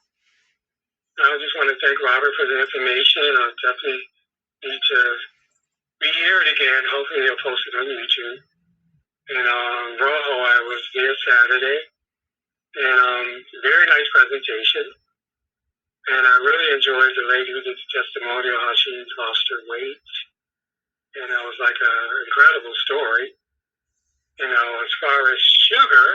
I just want to thank Robert for the information. I definitely need to rehear it again. Hopefully they'll post it on YouTube. And Roho, I was there Saturday. And very nice presentation. And I really enjoyed the lady who did the testimonial, how she lost her weight. And it was like an incredible story. You know, as far as sugar,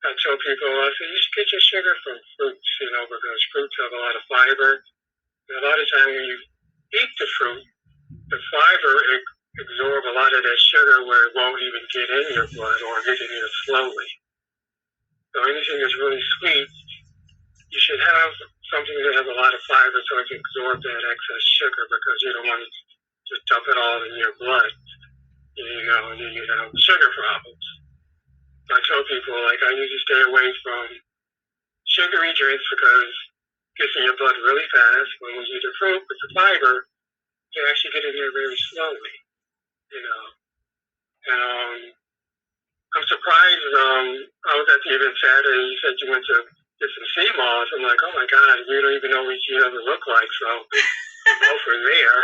I tell people, I say, you should get your sugar from fruits, you know, because fruits have a lot of fiber. And a lot of times when you eat the fruit, the fiber absorbs a lot of that sugar where it won't even get in your blood or get in here slowly. So anything that's really sweet, you should have something that has a lot of fiber so it can absorb that excess sugar, because you don't want to just dump it all in your blood, you know, and then you have sugar problems. I tell people, like, I usually stay away from sugary drinks because it gets in your blood really fast. When we eat the fruit with the fiber, you actually get in there very slowly, you know. And I'm surprised, I was at the event Saturday, you said you went to get some sea moss. I'm like, oh my God, we don't even know what each other look like, so we both were there.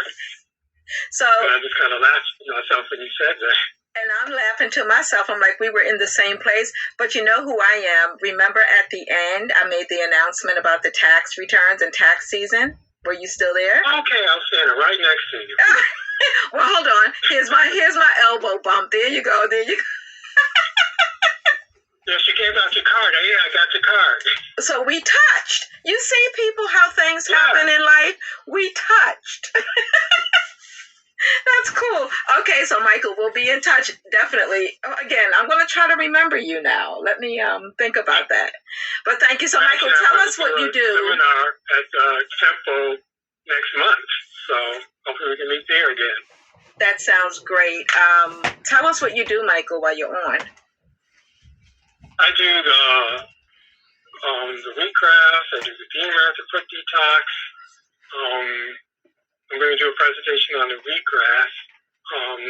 So I just kind of laughed to myself when you said that. And I'm laughing to myself. I'm like, we were in the same place. But you know who I am. Remember at the end, I made the announcement about the tax returns and tax season. Were you still there? Okay, I'm standing right next to you. Well, hold on. Here's my elbow bump. There you go. There you go. Yeah, she gave out your card. Yeah, I got your card. So we touched. You see, people, how things happen in life? We touched. That's cool. Okay, so Michael, we'll be in touch. Definitely. Again, I'm going to try to remember you now. Let me think about that. But thank you. So, Michael, tell us what you do. Seminar at Temple next month. So hopefully we can meet there again. That sounds great. Tell us what you do, Michael, while you're on. I do the wheatgrass. I do the demer, the foot detox. I'm going to do a presentation on the wheatgrass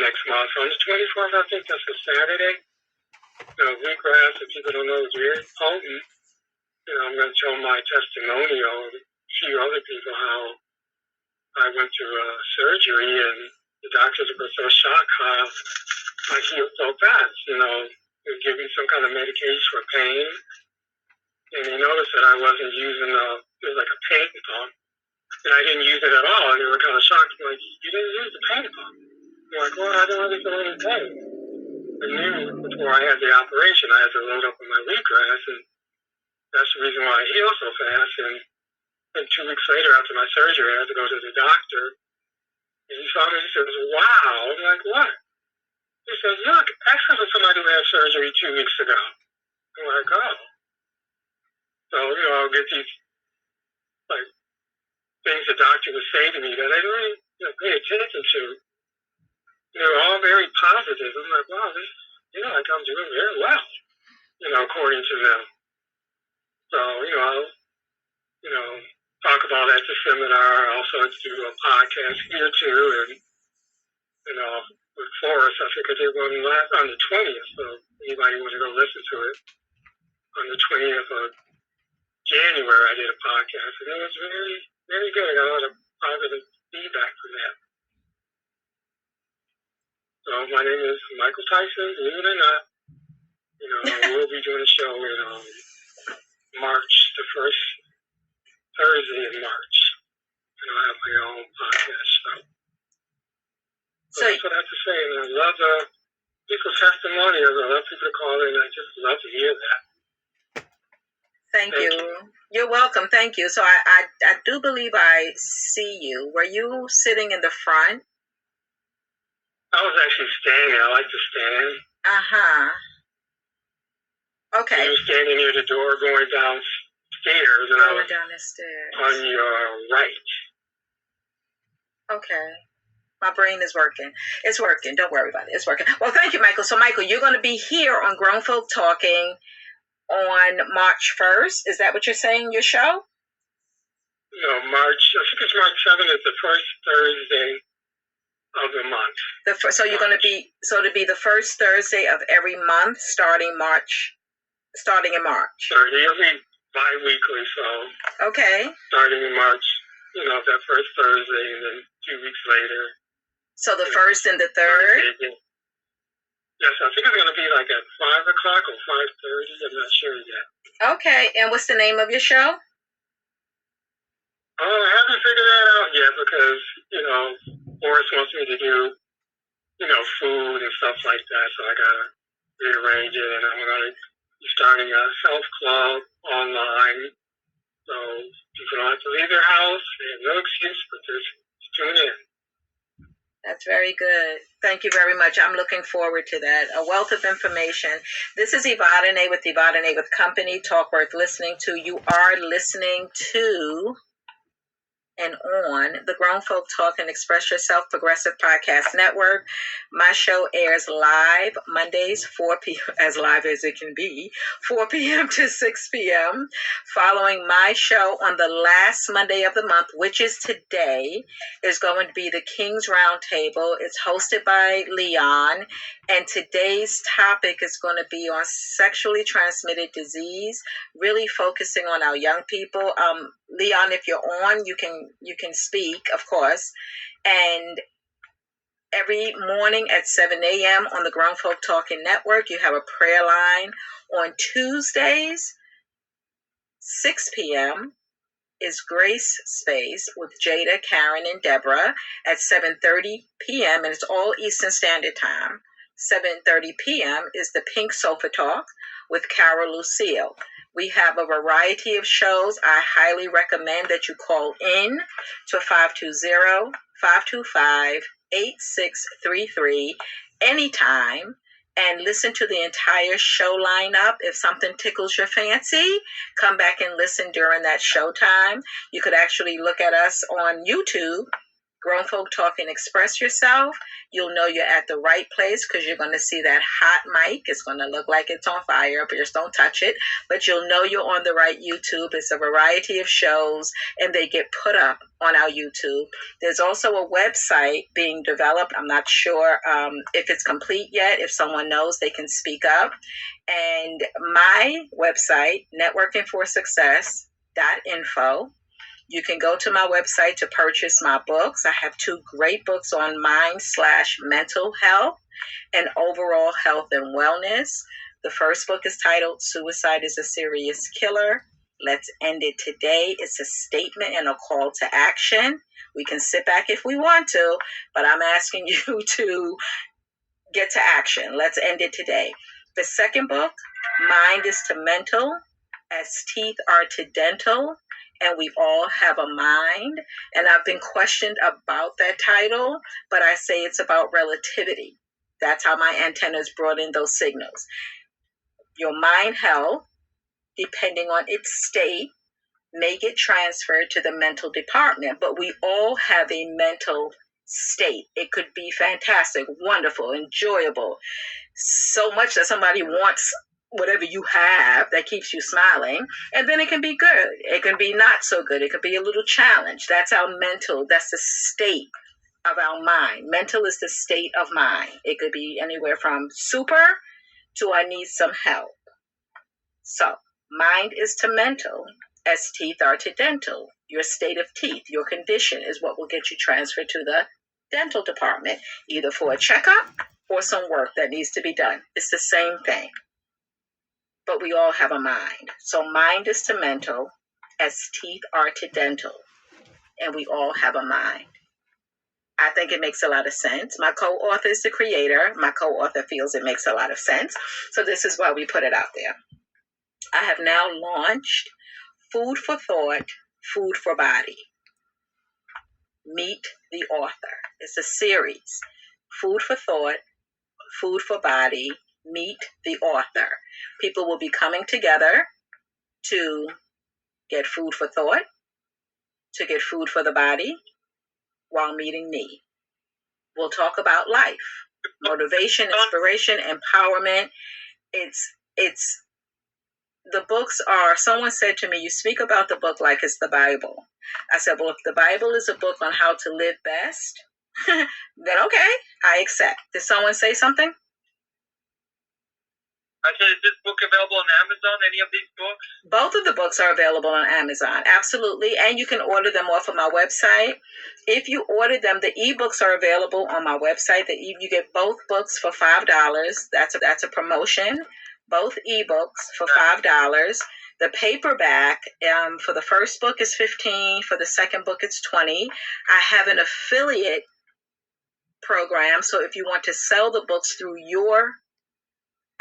next month. On the 24th, I think that's a Saturday. Wheatgrass, if people don't know, is very potent. You know, I'm going to tell my testimonial and a few other people how I went through surgery and the doctors were so shocked how I healed so fast. You know, they give me some kind of medication for pain. And they noticed that I wasn't using it was like a pain pump. And I didn't use it at all. And they were kind of shocked. Like, you didn't use the pain pump. I'm like, well, I don't really feel any pain. And then before I had the operation, I had to load up on my wheatgrass. And that's the reason why I healed so fast. And then 2 weeks later, after my surgery, I had to go to the doctor. And he saw me and he says, wow. I'm like, what? He says, look, actually for somebody who had surgery 2 weeks ago. I'm like, oh. So, you know, I'll get these, like, things the doctor would say to me that I didn't really pay attention to. They were all very positive. I'm like, wow, this, like I'm doing very well, according to them. So, I'll, talk about that at the seminar. I also do a podcast here too, and, with Forrest, I think I did one on the 20th, so anybody want to go listen to it. On the 20th of January, I did a podcast, and it was very, very good. I got a lot of positive feedback from that. So my name is Michael Tyson. Believe it or not, we'll be doing a show in March, the first Thursday in March. And I'll have my own podcast show. So that's what I have to say. And I love people's testimonials. I love people to call in. I just love to hear that. Thank you. You're welcome. Thank you. So I do believe I see you. Were you sitting in the front? I was actually standing. I like to stand. Uh-huh. Okay. You were standing near the door going downstairs. And I was down the stairs. On your right. Okay. My brain is working. It's working. Don't worry about it. It's working. Well, thank you, Michael. So, Michael, you're going to be here on Grown Folk Talking on March 1st. Is that what you're saying, your show? No, March 7th is the first Thursday of the month. So you're going to be, to be the first Thursday of every month starting in March. It'll be bi-weekly, so. Okay. Starting in March, that first Thursday, and then 2 weeks later. So the first and the third? Yes, I think it's going to be like at 5 o'clock or 5:30. I'm not sure yet. Okay, and what's the name of your show? Oh, I haven't figured that out yet because, Boris wants me to do, food and stuff like that, so I got to rearrange it, and I'm going to be starting a self-club online, so people don't have to leave their house. They have no excuse but just tune in. That's very good. Thank you very much. I'm looking forward to that. A wealth of information. This is Evadyne with Evadyne with Company. Talk worth listening to. You are listening to and on the Grown Folk Talk and Express Yourself Progressive Podcast Network. My show airs live Mondays, 4 p.m., as live as it can be, 4 p.m. to 6 p.m. Following my show on the last Monday of the month, which is today, is going to be the King's Roundtable. It's hosted by Leon, and today's topic is going to be on sexually transmitted disease, really focusing on our young people. Leon, if you're on, you can speak, of course. And every morning at 7 a.m. on the Grown Folk Talking Network, you have a prayer line. On Tuesdays, 6 p.m. is Grace Space with Jada, Karen, and Deborah at 7:30 p.m. and it's all Eastern Standard Time. 7:30 p.m. is the Pink Sofa Talk with Carol Lucille. We have a variety of shows. I highly recommend that you call in to 520-525-8633 anytime and listen to the entire show lineup. If something tickles your fancy, come back and listen during that show time. You could actually look at us on YouTube, Grown Folk Talk and Express Yourself. You'll know you're at the right place because you're going to see that hot mic. It's going to look like it's on fire, but just don't touch it. But you'll know you're on the right YouTube. It's a variety of shows, and they get put up on our YouTube. There's also a website being developed. I'm not sure if it's complete yet. If someone knows, they can speak up. And my website, NetworkingForSuccess.info. You can go to my website to purchase my books. I have 2 great books on mind/mental health and overall health and wellness. The first book is titled Suicide is a Serious Killer. Let's End It Today. It's a statement and a call to action. We can sit back if we want to, but I'm asking you to get to action. Let's end it today. The second book, Mind is to Mental, as Teeth Are to Dental. And we all have a mind. And I've been questioned about that title, but I say it's about relativity. That's how my antennas brought in those signals. Your mind health, depending on its state, may get transferred to the mental department, but we all have a mental state. It could be fantastic, wonderful, enjoyable, so much that somebody wants whatever you have that keeps you smiling, and then it can be good. It can be not so good. It could be a little challenge. That's our mental. That's the state of our mind. Mental is the state of mind. It could be anywhere from super to I need some help. So, mind is to mental as teeth are to dental. Your state of teeth, your condition is what will get you transferred to the dental department, either for a checkup or some work that needs to be done. It's the same thing. But we all have a mind. So mind is to mental as teeth are to dental. And we all have a mind. I think it makes a lot of sense. My co-author is the creator. My co-author feels it makes a lot of sense. So this is why we put it out there. I have now launched Food for Thought, Food for Body. Meet the author. It's a series. Food for Thought, Food for Body, Meet the author. People will be coming together to get food for thought, to get food for the body, while meeting me. We'll talk about life, motivation, inspiration, empowerment. It's the books are, someone said to me, you speak about the book like it's the Bible. I said, well, if the Bible is a book on how to live best, then okay, I accept. Did someone say something? I said, is this book available on Amazon, any of these books? Both of the books are available on Amazon, absolutely. And you can order them off of my website. If you order them, the ebooks are available on my website. You get both books for $5. That's a promotion. Both ebooks for $5. The paperback for the first book is $15. For the second book, it's $20. I have an affiliate program. So if you want to sell the books through your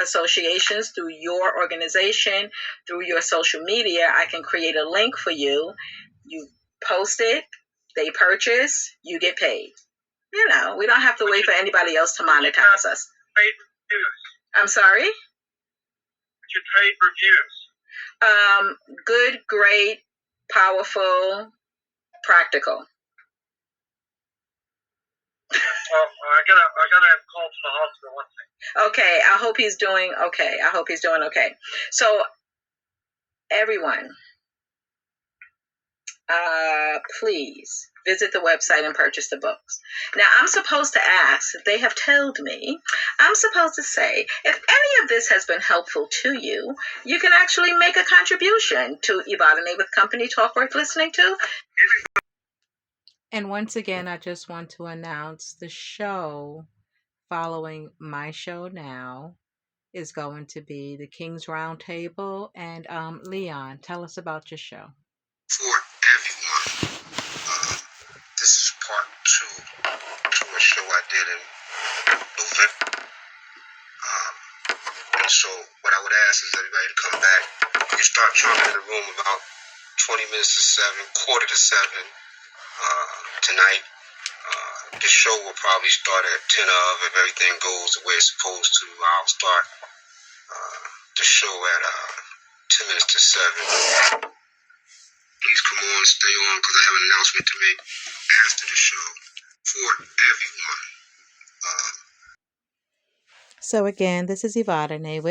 associations, through your organization, through your social media, I can create a link for you. You post it, they purchase, you get paid. You know, we don't have to wait for anybody else to monetize us. Trade reviews. I'm sorry? Your trade reviews. Good, great, powerful, practical. Well, I gotta call to the hospital one thing. Okay, I hope he's doing okay. So, everyone, please visit the website and purchase the books. Now, I'm supposed to ask, they have told me, I'm supposed to say, if any of this has been helpful to you, you can actually make a contribution to Evadyne with Company Talk Worth Listening to. And once again, I just want to announce the show following my show now is going to be the King's Roundtable. And Leon, tell us about your show. For everyone, this is part 2 to a show I did in November. And so what I would ask is everybody to come back. You start jumping in the room about 20 minutes to 7, quarter to 7 tonight. The show will probably start at 10 of, if everything goes the way it's supposed to. I'll start the show at 10 minutes to 7. Please come on, stay on, because I have an announcement to make after the show for everyone. So again, this is Evadyne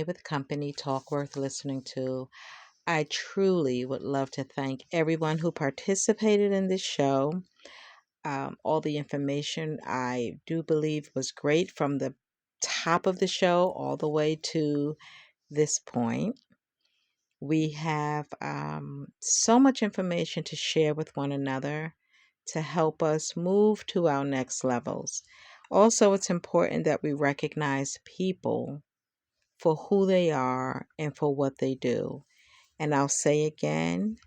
with Company Talk Worth Listening to. I truly would love to thank everyone who participated in this show. All the information I do believe was great from the top of the show all the way to this point. We have so much information to share with one another to help us move to our next levels. Also, it's important that we recognize people for who they are and for what they do. And I'll say again,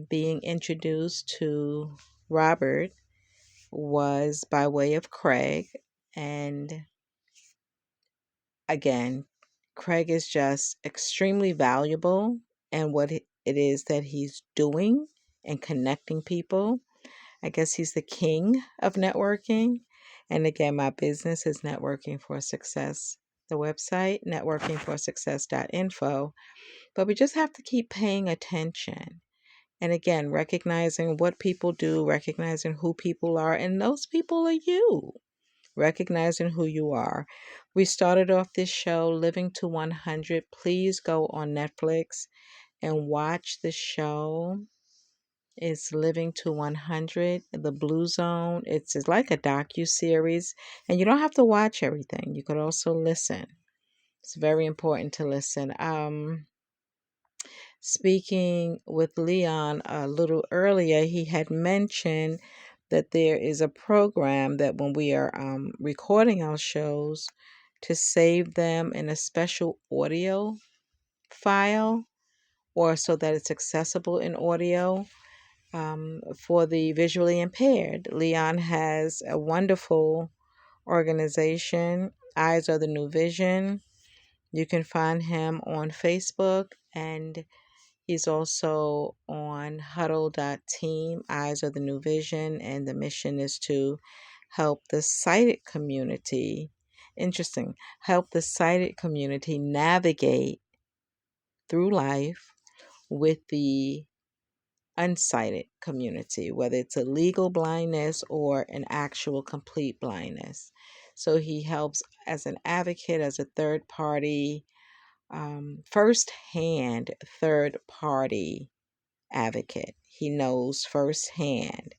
being introduced to Robert was by way of Craig. And again, Craig is just extremely valuable in what it is that he's doing and connecting people. I guess he's the king of networking. And again, my business is Networking for Success. The website, NetworkingForSuccess.info. But we just have to keep paying attention. And again, recognizing what people do, recognizing who people are, and those people are you. Recognizing who you are. We started off this show, Living to 100. Please go on Netflix and watch the show. It's Living to 100, The Blue Zone. It's like a docu-series, and you don't have to watch everything. You could also listen. It's very important to listen. Speaking with Leon a little earlier, he had mentioned that there is a program that when we are recording our shows, to save them in a special audio file, or so that it's accessible in audio for the visually impaired. Leon has a wonderful organization, Eyes Are the New Vision. You can find him on Facebook, and he's also on huddle.team, Eyes Are the New Vision, and the mission is to help the sighted community, help the sighted community navigate through life with the unsighted community, whether it's a legal blindness or an actual complete blindness. So he helps as an advocate, as a third party, first-hand third party advocate. He knows firsthand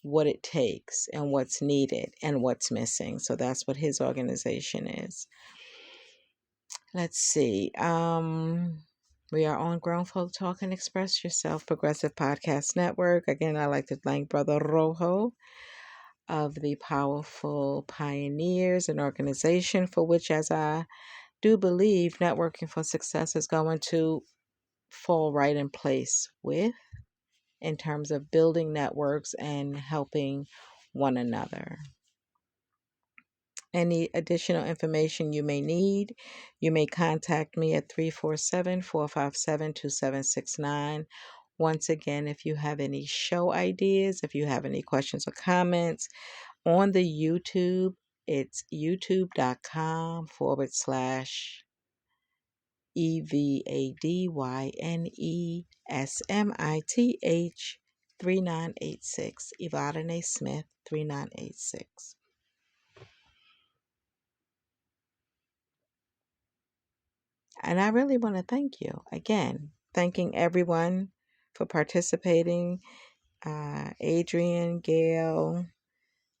what it takes and what's needed and what's missing. So that's what his organization is. Let's see. We are on Grown Folk Talk and Express Yourself Progressive Podcast Network. Again, I'd like to thank Brother Roho of the Powerful Pioneers, an organization for which, as I do believe, Networking for Success is going to fall right in place with, in terms of building networks and helping one another. Any additional information you may need, you may contact me at 347-457-2769. Once again, if you have any show ideas, if you have any questions or comments, on the YouTube, it's youtube.com/EVADYNESMITH 3986. Evadyne Smith 3986. And I really want to thank you again, thanking everyone for participating. Adrian, Gail,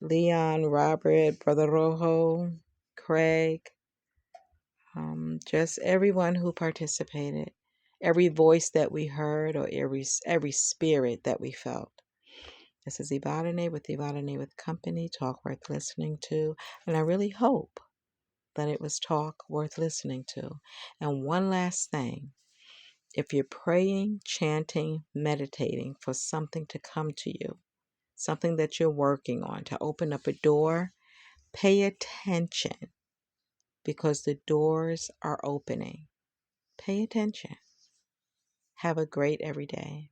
Leon, Robert, Brother Roho, Craig, just everyone who participated, every voice that we heard, or every spirit that we felt. This is Evadyne with Company, talk worth listening to, and I really hope that it was talk worth listening to. And one last thing. If you're praying, chanting, meditating for something to come to you, something that you're working on to open up a door, pay attention, because the doors are opening. Pay attention. Have a great every day.